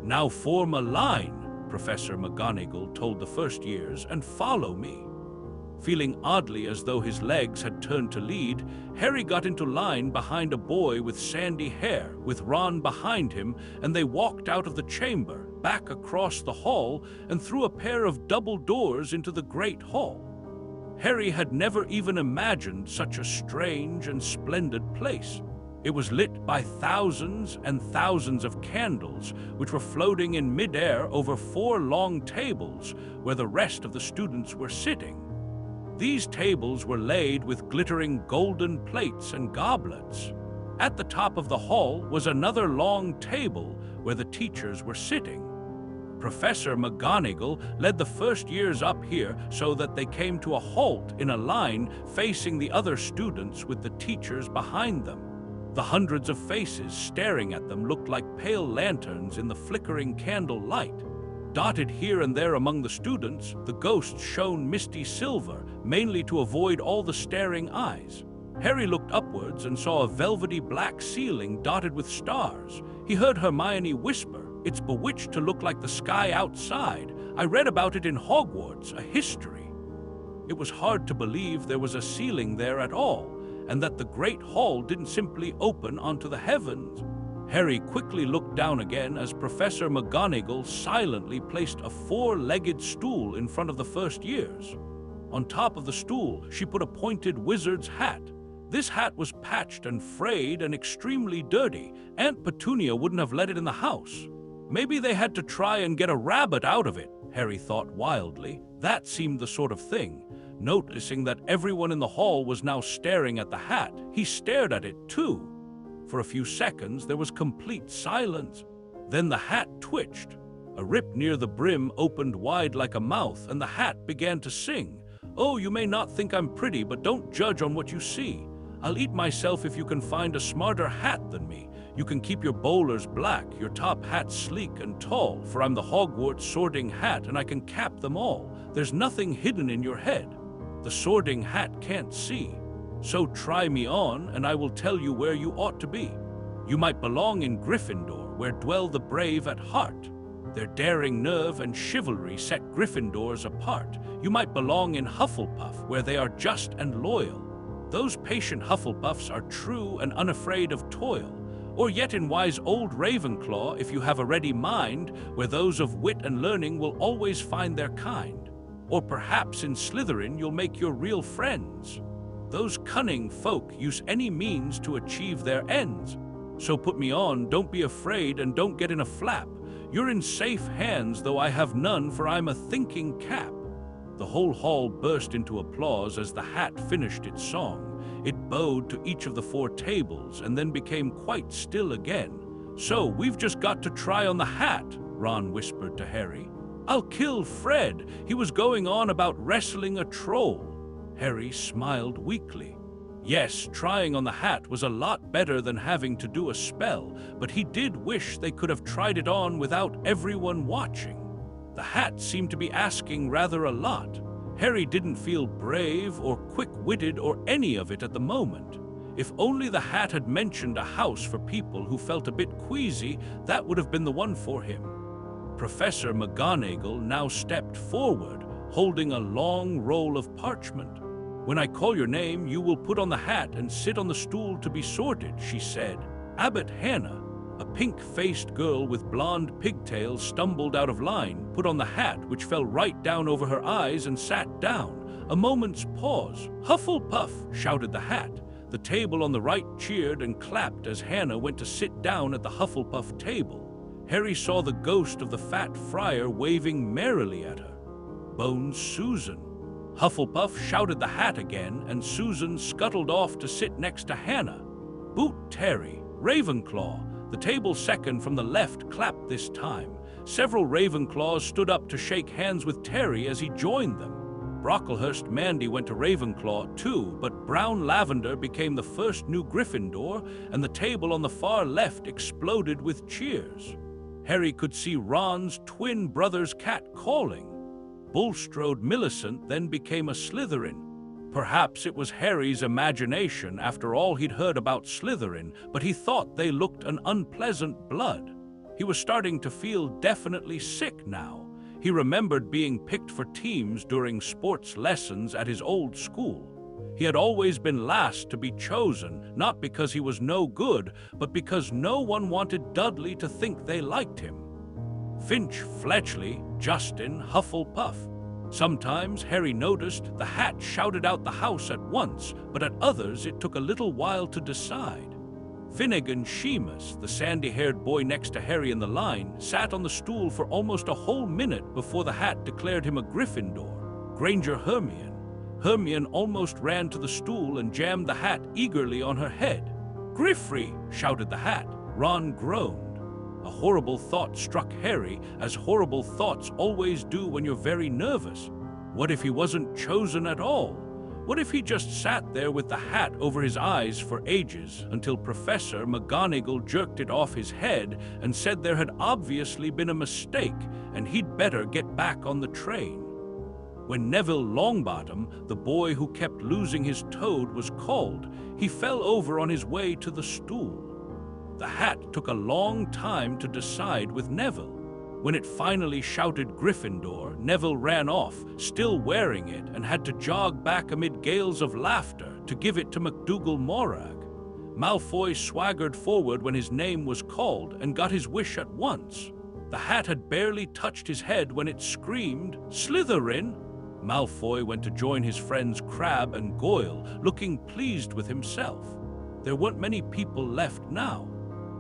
"Now form a line," Professor McGonagall told the first years, "and follow me." Feeling oddly as though his legs had turned to lead, Harry got into line behind a boy with sandy hair, with Ron behind him, and they walked out of the chamber, back across the hall, and through a pair of double doors into the Great Hall. Harry had never even imagined such a strange and splendid place. It was lit by thousands and thousands of candles, which were floating in midair over 4 long tables where the rest of the students were sitting. These tables were laid with glittering golden plates and goblets. At the top of the hall was another long table where the teachers were sitting. Professor McGonagall led the first years up here so that they came to a halt in a line facing the other students with the teachers behind them. The hundreds of faces staring at them looked like pale lanterns in the flickering candle light. Dotted here and there among the students, the ghosts shone misty silver, mainly to avoid all the staring eyes. Harry looked upwards and saw a velvety black ceiling dotted with stars. He heard Hermione whisper, "It's bewitched to look like the sky outside. I read about it in Hogwarts, a history." It was hard to believe there was a ceiling there at all, and that the great hall didn't simply open onto the heavens. Harry quickly looked down again as Professor McGonagall silently placed a four-legged stool in front of the first years. On top of the stool, she put a pointed wizard's hat. This hat was patched and frayed and extremely dirty. Aunt Petunia wouldn't have let it in the house. Maybe they had to try and get a rabbit out of it, Harry thought wildly. That seemed the sort of thing. Noticing that everyone in the hall was now staring at the hat, he stared at it too. For a few seconds, there was complete silence. Then the hat twitched. A rip near the brim opened wide like a mouth, and the hat began to sing. "Oh, you may not think I'm pretty, but don't judge on what you see. I'll eat myself if you can find a smarter hat than me. You can keep your bowlers black, your top hat sleek and tall, for I'm the Hogwarts sorting hat and I can cap them all. There's nothing hidden in your head. The sorting hat can't see. So try me on, and I will tell you where you ought to be. You might belong in Gryffindor, where dwell the brave at heart. Their daring nerve and chivalry set Gryffindors apart. You might belong in Hufflepuff, where they are just and loyal. Those patient Hufflepuffs are true and unafraid of toil. Or yet in wise old Ravenclaw, if you have a ready mind, where those of wit and learning will always find their kind. Or perhaps in Slytherin you'll make your real friends. Those cunning folk use any means to achieve their ends. So put me on, don't be afraid, and don't get in a flap. You're in safe hands, though I have none, for I'm a thinking cap." The whole hall burst into applause as the hat finished its song. It bowed to each of the four tables and then became quite still again. "So, we've just got to try on the hat," Ron whispered to Harry. "I'll kill Fred. He was going on about wrestling a troll." Harry smiled weakly. Yes, trying on the hat was a lot better than having to do a spell, but he did wish they could have tried it on without everyone watching. The hat seemed to be asking rather a lot. Harry didn't feel brave or quick-witted or any of it at the moment. If only the hat had mentioned a house for people who felt a bit queasy, that would have been the one for him. Professor McGonagall now stepped forward, holding a long roll of parchment. "When I call your name, you will put on the hat and sit on the stool to be sorted," she said. Abbot Hannah, a pink-faced girl with blonde pigtails, stumbled out of line, put on the hat, which fell right down over her eyes, and sat down. A moment's pause. "Hufflepuff!" shouted the hat. The table on the right cheered and clapped as Hannah went to sit down at the Hufflepuff table. Harry saw the ghost of the fat friar waving merrily at her. "Bones Susan." Hufflepuff shouted the hat again, and Susan scuttled off to sit next to Hannah. "Boot Terry." Ravenclaw. The table second from the left clapped this time. Several Ravenclaws stood up to shake hands with Terry as he joined them. Brocklehurst Mandy went to Ravenclaw too, but Brown Lavender became the first new Gryffindor, and the table on the far left exploded with cheers. Harry could see Ron's twin brother's cat calling. Bulstrode Millicent then became a Slytherin. Perhaps it was Harry's imagination after all he'd heard about Slytherin, but he thought they looked an unpleasant blood. He was starting to feel definitely sick now. He remembered being picked for teams during sports lessons at his old school. He had always been last to be chosen, not because he was no good, but because no one wanted Dudley to think they liked him. Finch Fletchley, Justin Hufflepuff. Sometimes Harry noticed the hat shouted out the house at once, but at others it took a little while to decide. Finnegan Sheamus, the sandy-haired boy next to Harry in the line, sat on the stool for almost a whole minute before the hat declared him a Gryffindor. Granger Hermione. Hermione almost ran to the stool and jammed the hat eagerly on her head. Griffrey! Shouted the hat. Ron groaned. A horrible thought struck Harry, as horrible thoughts always do when you're very nervous. What if he wasn't chosen at all? What if he just sat there with the hat over his eyes for ages, until Professor McGonagall jerked it off his head and said there had obviously been a mistake and he'd better get back on the train? When Neville Longbottom, the boy who kept losing his toad, was called, he fell over on his way to the stool. The hat took a long time to decide with Neville. When it finally shouted Gryffindor, Neville ran off, still wearing it, and had to jog back amid gales of laughter to give it to McDougal Morag. Malfoy swaggered forward when his name was called and got his wish at once. The hat had barely touched his head when it screamed, "Slytherin!" Malfoy went to join his friends Crabbe and Goyle, looking pleased with himself. There weren't many people left now.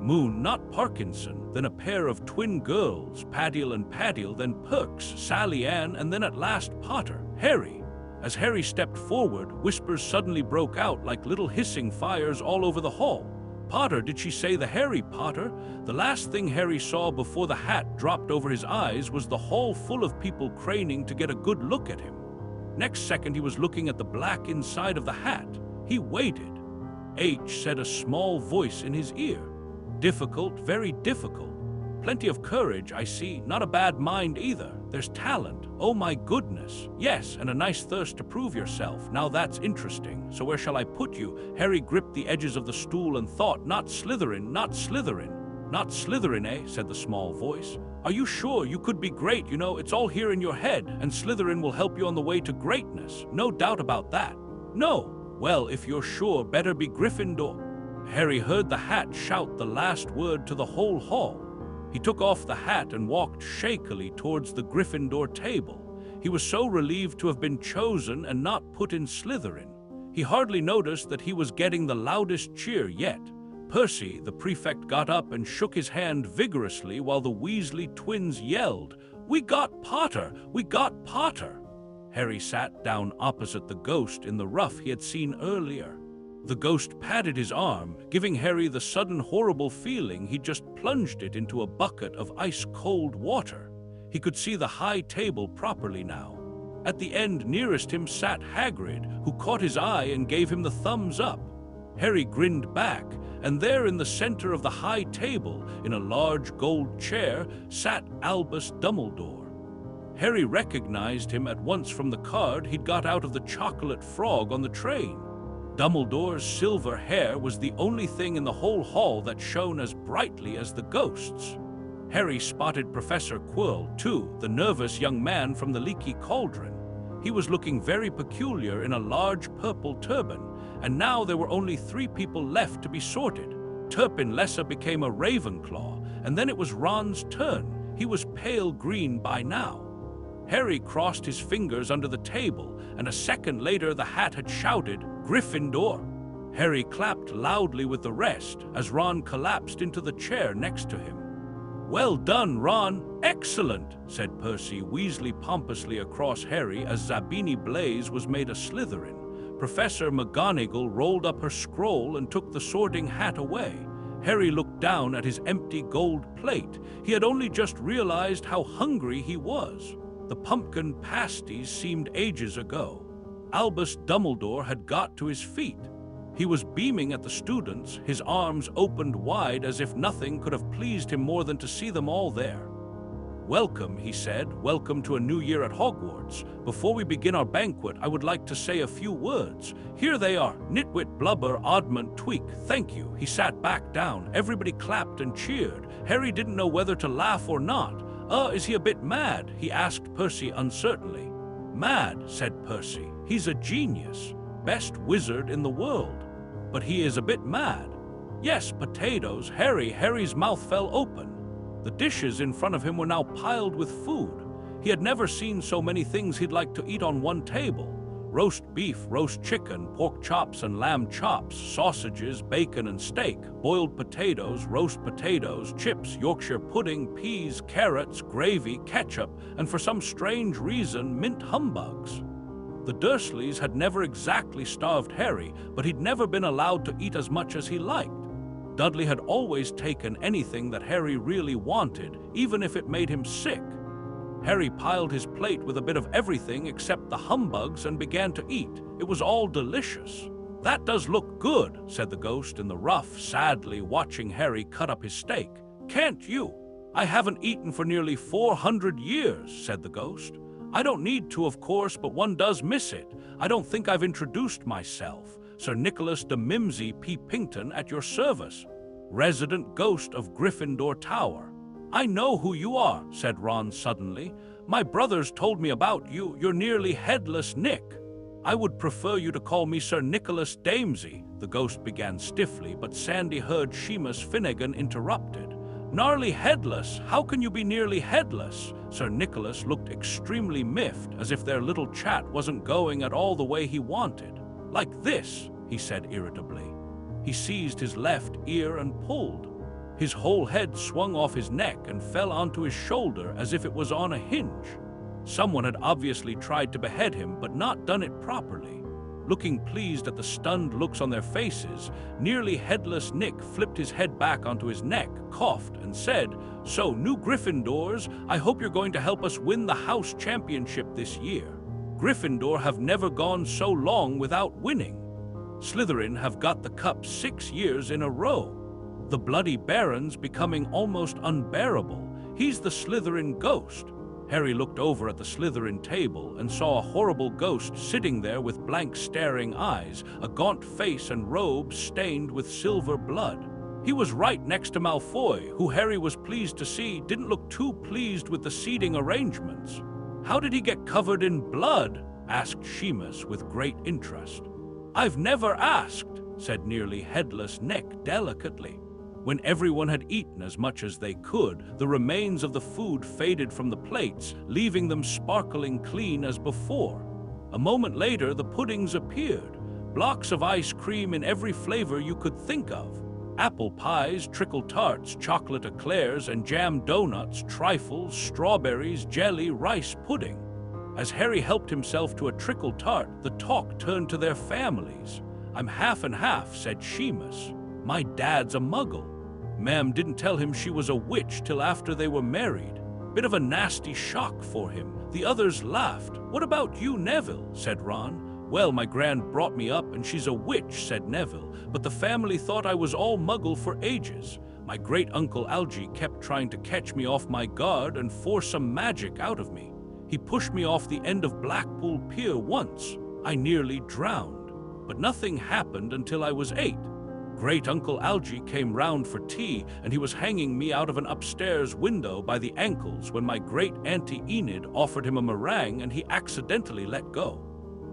Moon, not Parkinson, then a pair of twin girls, Paddiel and Paddiel, then Perks, Sally Ann, and then at last Potter, Harry. As Harry stepped forward, whispers suddenly broke out like little hissing fires all over the hall. Potter, did she say the Harry Potter? The last thing Harry saw before the hat dropped over his eyes was the hall full of people craning to get a good look at him. Next second he was looking at the black inside of the hat. He waited. H said a small voice in his ear. Difficult, very difficult. Plenty of courage, I see. Not a bad mind either. There's talent. Oh my goodness. Yes, and a nice thirst to prove yourself. Now that's interesting. So where shall I put you? Harry gripped the edges of the stool and thought, not Slytherin, not Slytherin. Not Slytherin, eh? Said the small voice. Are you sure? You could be great, you know. It's all here in your head, and Slytherin will help you on the way to greatness. No doubt about that. No. Well, if you're sure, better be Gryffindor. Harry heard the hat shout the last word to the whole hall. He took off the hat and walked shakily towards the Gryffindor table. He was so relieved to have been chosen and not put in Slytherin. He hardly noticed that he was getting the loudest cheer yet. Percy, the prefect, got up and shook his hand vigorously while the Weasley twins yelled, "We got Potter! We got Potter!" Harry sat down opposite the ghost in the ruff he had seen earlier. The ghost patted his arm, giving Harry the sudden horrible feeling he'd just plunged it into a bucket of ice-cold water. He could see the high table properly now. At the end nearest him sat Hagrid, who caught his eye and gave him the thumbs up. Harry grinned back, and there in the center of the high table, in a large gold chair, sat Albus Dumbledore. Harry recognized him at once from the card he'd got out of the chocolate frog on the train. Dumbledore's silver hair was the only thing in the whole hall that shone as brightly as the ghost's. Harry spotted Professor Quirrell, too, the nervous young man from the Leaky Cauldron. He was looking very peculiar in a large purple turban, and now there were only 3 people left to be sorted. Turpin Lesser became a Ravenclaw, and then it was Ron's turn. He was pale green by now. Harry crossed his fingers under the table, and a second later the hat had shouted, "Gryffindor!" Harry clapped loudly with the rest as Ron collapsed into the chair next to him. "Well done, Ron! Excellent!" said Percy Weasley pompously across Harry as Zabini Blaze was made a Slytherin. Professor McGonagall rolled up her scroll and took the sorting hat away. Harry looked down at his empty gold plate. He had only just realized how hungry he was. The pumpkin pasties seemed ages ago. Albus Dumbledore had got to his feet. He was beaming at the students, his arms opened wide as if nothing could have pleased him more than to see them all there. "Welcome," he said. "Welcome to a new year at Hogwarts. Before we begin our banquet, I would like to say a few words. Here they are. Nitwit, Blubber, Oddment, Tweak, thank you." He sat back down. Everybody clapped and cheered. Harry didn't know whether to laugh or not. Is he a bit mad?" he asked Percy uncertainly. "Mad," said Percy. "He's a genius. Best wizard in the world. But he is a bit mad." "Yes, potatoes." Harry's mouth fell open. The dishes in front of him were now piled with food. He had never seen so many things he'd like to eat on one table. Roast beef, roast chicken, pork chops and lamb chops, sausages, bacon and steak, boiled potatoes, roast potatoes, chips, Yorkshire pudding, peas, carrots, gravy, ketchup, and for some strange reason, mint humbugs. The Dursleys had never exactly starved Harry, but he'd never been allowed to eat as much as he liked. Dudley had always taken anything that Harry really wanted, even if it made him sick. Harry piled his plate with a bit of everything except the humbugs and began to eat. It was all delicious. "That does look good," said the ghost in the rough, sadly watching Harry cut up his steak. "Can't you?" "I haven't eaten for nearly 400 years, said the ghost. "I don't need to, of course, but one does miss it. I don't think I've introduced myself. Sir Nicholas de Mimsy P. Pinkton at your service, resident ghost of Gryffindor Tower." "I know who you are," said Ron suddenly. "My brothers told me about you. You're nearly headless Nick." "I would prefer you to call me Sir Nicholas Damsey," the ghost began stiffly, but Sandy heard Seamus Finnegan interrupted. "Gnarly headless? How can you be nearly headless?" Sir Nicholas looked extremely miffed, as if their little chat wasn't going at all the way he wanted. "Like this," he said irritably. He seized his left ear and pulled. His whole head swung off his neck and fell onto his shoulder as if it was on a hinge. Someone had obviously tried to behead him, but not done it properly. Looking pleased at the stunned looks on their faces, nearly headless Nick flipped his head back onto his neck, coughed, and said, "So, new Gryffindors, I hope you're going to help us win the house championship this year. Gryffindor have never gone so long without winning. Slytherin have got the cup 6 years in a row. The Bloody Baron's becoming almost unbearable. He's the Slytherin ghost." Harry looked over at the Slytherin table and saw a horrible ghost sitting there with blank staring eyes, a gaunt face and robes stained with silver blood. He was right next to Malfoy, who Harry was pleased to see didn't look too pleased with the seating arrangements. "How did he get covered in blood?" asked Seamus with great interest. "I've never asked," said nearly headless Nick delicately. When everyone had eaten as much as they could, the remains of the food faded from the plates, leaving them sparkling clean as before. A moment later, the puddings appeared, blocks of ice cream in every flavor you could think of. Apple pies, trickle tarts, chocolate eclairs, and jam donuts, trifles, strawberries, jelly, rice pudding. As Harry helped himself to a trickle tart, the talk turned to their families. "I'm half and half," said Seamus. "My dad's a muggle. Ma'am didn't tell him she was a witch till after they were married. Bit of a nasty shock for him." The others laughed. "What about you, Neville?" said Ron. "Well, my gran brought me up and she's a witch," said Neville, "but the family thought I was all muggle for ages. My great-uncle Algy kept trying to catch me off my guard and force some magic out of me. He pushed me off the end of Blackpool Pier once. I nearly drowned, but nothing happened until I was 8. Great-uncle Algy came round for tea, and he was hanging me out of an upstairs window by the ankles when my great-auntie Enid offered him a meringue and he accidentally let go.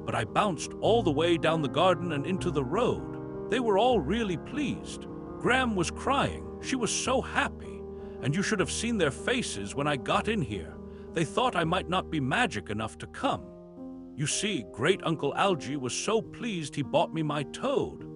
But I bounced all the way down the garden and into the road. They were all really pleased. Gram was crying. She was so happy. And you should have seen their faces when I got in here. They thought I might not be magic enough to come. You see, Great-uncle Algy was so pleased he bought me my toad."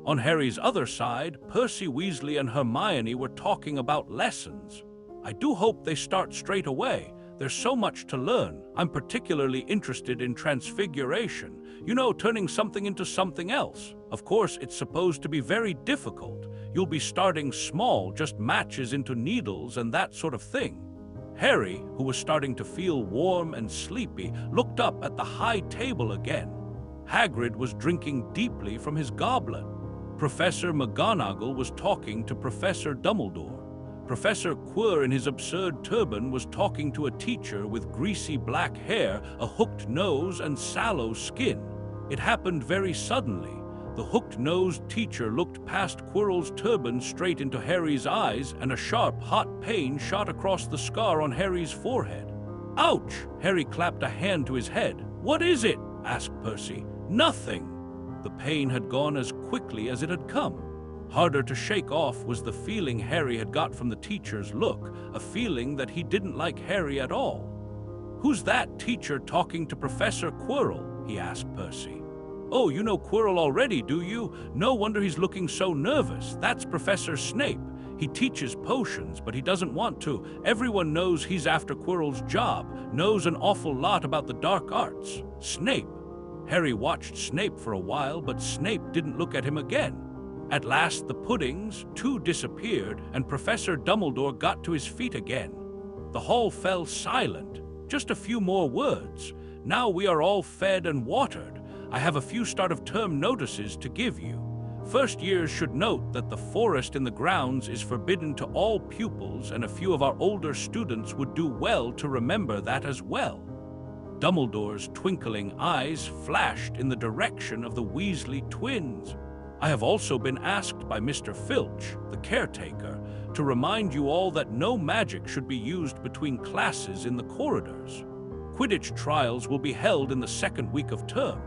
On Harry's other side, Percy Weasley and Hermione were talking about lessons. "I do hope they start straight away. There's so much to learn. I'm particularly interested in transfiguration. You know, turning something into something else. Of course, it's supposed to be very difficult. You'll be starting small, just matches into needles and that sort of thing." Harry, who was starting to feel warm and sleepy, looked up at the high table again. Hagrid was drinking deeply from his goblet. Professor McGonagall was talking to Professor Dumbledore. Professor Quirrell in his absurd turban was talking to a teacher with greasy black hair, a hooked nose, and sallow skin. It happened very suddenly. The hooked-nosed teacher looked past Quirrell's turban straight into Harry's eyes, and a sharp, hot pain shot across the scar on Harry's forehead. "Ouch!" Harry clapped a hand to his head. "What is it?" asked Percy. "Nothing." The pain had gone as quickly as it had come. Harder to shake off was the feeling Harry had got from the teacher's look, a feeling that he didn't like Harry at all. "Who's that teacher talking to Professor Quirrell?" he asked Percy. "Oh, you know Quirrell already, do you? No wonder he's looking so nervous. That's Professor Snape. He teaches potions, but he doesn't want to. Everyone knows he's after Quirrell's job, knows an awful lot about the dark arts. Snape." Harry watched Snape for a while, but Snape didn't look at him again. At last the puddings, too, disappeared, and Professor Dumbledore got to his feet again. The hall fell silent. Just a few more words. Now we are all fed and watered. I have a few start-of-term notices to give you. First years should note that the forest in the grounds is forbidden to all pupils, and a few of our older students would do well to remember that as well. Dumbledore's twinkling eyes flashed in the direction of the Weasley twins. I have also been asked by Mr. Filch, the caretaker, to remind you all that no magic should be used between classes in the corridors. Quidditch trials will be held in the second week of term.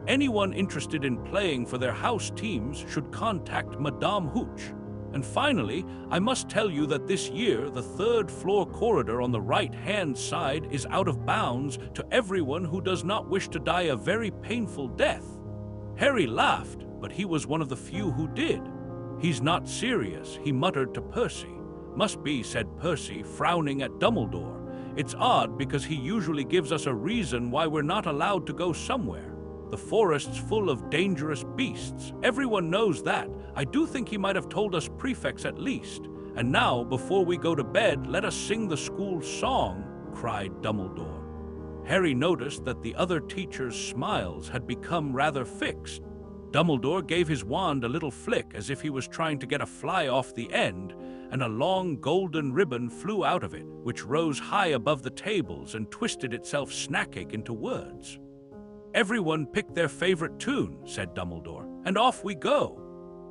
Anyone interested in playing for their house teams should contact Madame Hooch. And finally, I must tell you that this year the third-floor corridor on the right-hand side is out of bounds to everyone who does not wish to die a very painful death. Harry laughed, but he was one of the few who did. He's not serious, he muttered to Percy. Must be, said Percy, frowning at Dumbledore. It's odd because he usually gives us a reason why we're not allowed to go somewhere. The forest's full of dangerous beasts. Everyone knows that. I do think he might have told us prefects at least. And now, before we go to bed, let us sing the school song, cried Dumbledore. Harry noticed that the other teachers' smiles had become rather fixed. Dumbledore gave his wand a little flick as if he was trying to get a fly off the end, and a long golden ribbon flew out of it, which rose high above the tables and twisted itself snackig into words. Everyone picked their favorite tune, said Dumbledore, and off we go.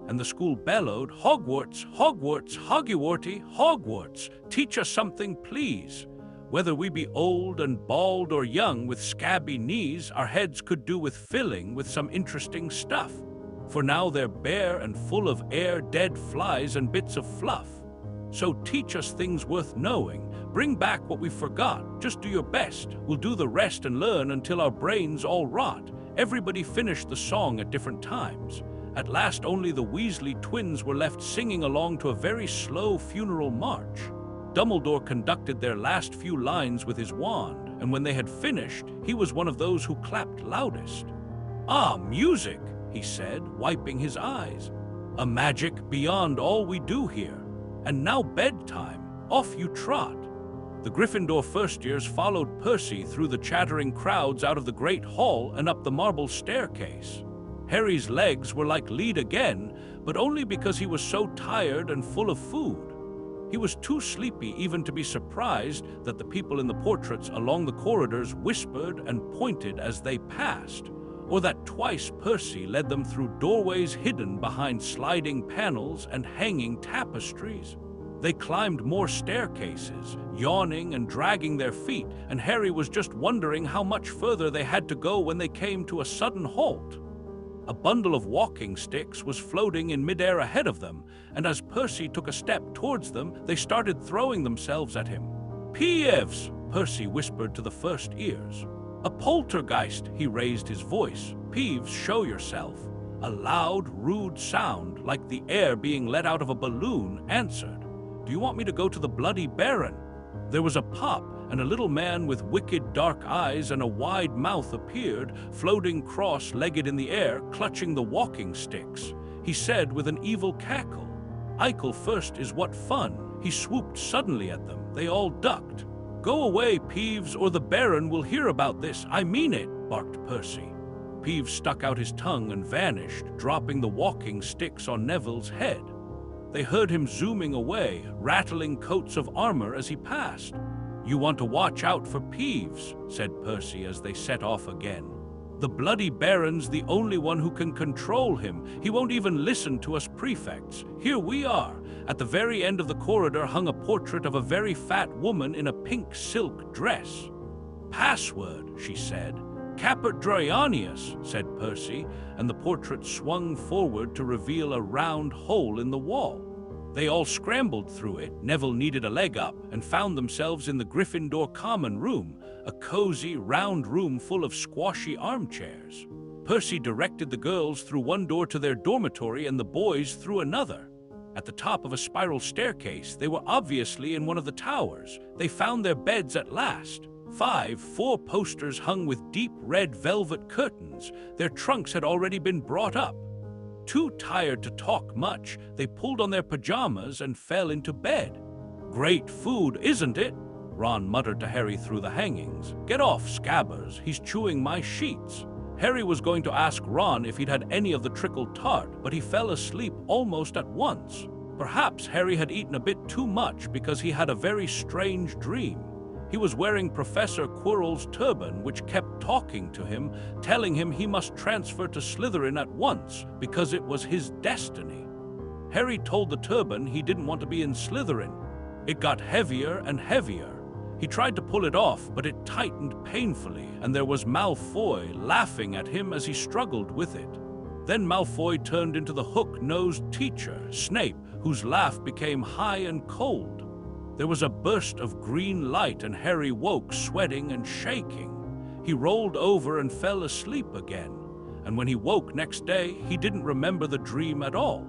And the school bellowed, Hogwarts, Hogwarts, Hogwarty, Hogwarts, teach us something, please. Whether we be old and bald or young with scabby knees, our heads could do with filling with some interesting stuff. For now they're bare and full of air, dead flies and bits of fluff. So teach us things worth knowing. Bring back what we forgot. Just do your best. We'll do the rest and learn until our brains all rot. Everybody finished the song at different times. At last only the Weasley twins were left singing along to a very slow funeral march. Dumbledore conducted their last few lines with his wand, and when they had finished, he was one of those who clapped loudest. Ah, music, he said, wiping his eyes. A magic beyond all we do here. And now bedtime. Off you trot. The Gryffindor first years followed Percy through the chattering crowds out of the great hall and up the marble staircase. Harry's legs were like lead again, but only because he was so tired and full of food. He was too sleepy even to be surprised that the people in the portraits along the corridors whispered and pointed as they passed, or that twice Percy led them through doorways hidden behind sliding panels and hanging tapestries. They climbed more staircases, yawning and dragging their feet, and Harry was just wondering how much further they had to go when they came to a sudden halt. A bundle of walking sticks was floating in midair ahead of them, and as Percy took a step towards them, they started throwing themselves at him. Peeves, Percy whispered to the first ears. A poltergeist, he raised his voice. Peeves, show yourself. A loud, rude sound, like the air being let out of a balloon, answered. Do you want me to go to the Bloody Baron? There was a pop, and a little man with wicked dark eyes and a wide mouth appeared, floating cross-legged in the air, clutching the walking sticks. He said with an evil cackle, Eichel first is what fun. He swooped suddenly at them. They all ducked. Go away, Peeves, or the Baron will hear about this. I mean it, barked Percy. Peeves stuck out his tongue and vanished, dropping the walking sticks on Neville's head. They heard him zooming away, rattling coats of armor as he passed. You want to watch out for Peeves, said Percy as they set off again. The Bloody Baron's the only one who can control him. He won't even listen to us prefects. Here we are. At the very end of the corridor hung a portrait of a very fat woman in a pink silk dress. Password, she said. Caput Droianius, said Percy, and the portrait swung forward to reveal a round hole in the wall. They all scrambled through it, Neville needed a leg up, and found themselves in the Gryffindor common room, a cozy, round room full of squashy armchairs. Percy directed the girls through one door to their dormitory and the boys through another. At the top of a spiral staircase, they were obviously in one of the towers. They found their beds at last. 4 posters hung with deep red velvet curtains. Their trunks had already been brought up. Too tired to talk much, they pulled on their pajamas and fell into bed. "Great food, isn't it?" Ron muttered to Harry through the hangings. "Get off, Scabbers, he's chewing my sheets." Harry was going to ask Ron if he'd had any of the trickled tart, but he fell asleep almost at once. Perhaps Harry had eaten a bit too much because he had a very strange dream. He was wearing Professor Quirrell's turban, which kept talking to him, telling him he must transfer to Slytherin at once because it was his destiny. Harry told the turban he didn't want to be in Slytherin. It got heavier and heavier. He tried to pull it off, but it tightened painfully, and there was Malfoy laughing at him as he struggled with it. Then Malfoy turned into the hook-nosed teacher, Snape, whose laugh became high and cold. There was a burst of green light, and Harry woke, sweating and shaking. He rolled over and fell asleep again, and when he woke next day, he didn't remember the dream at all.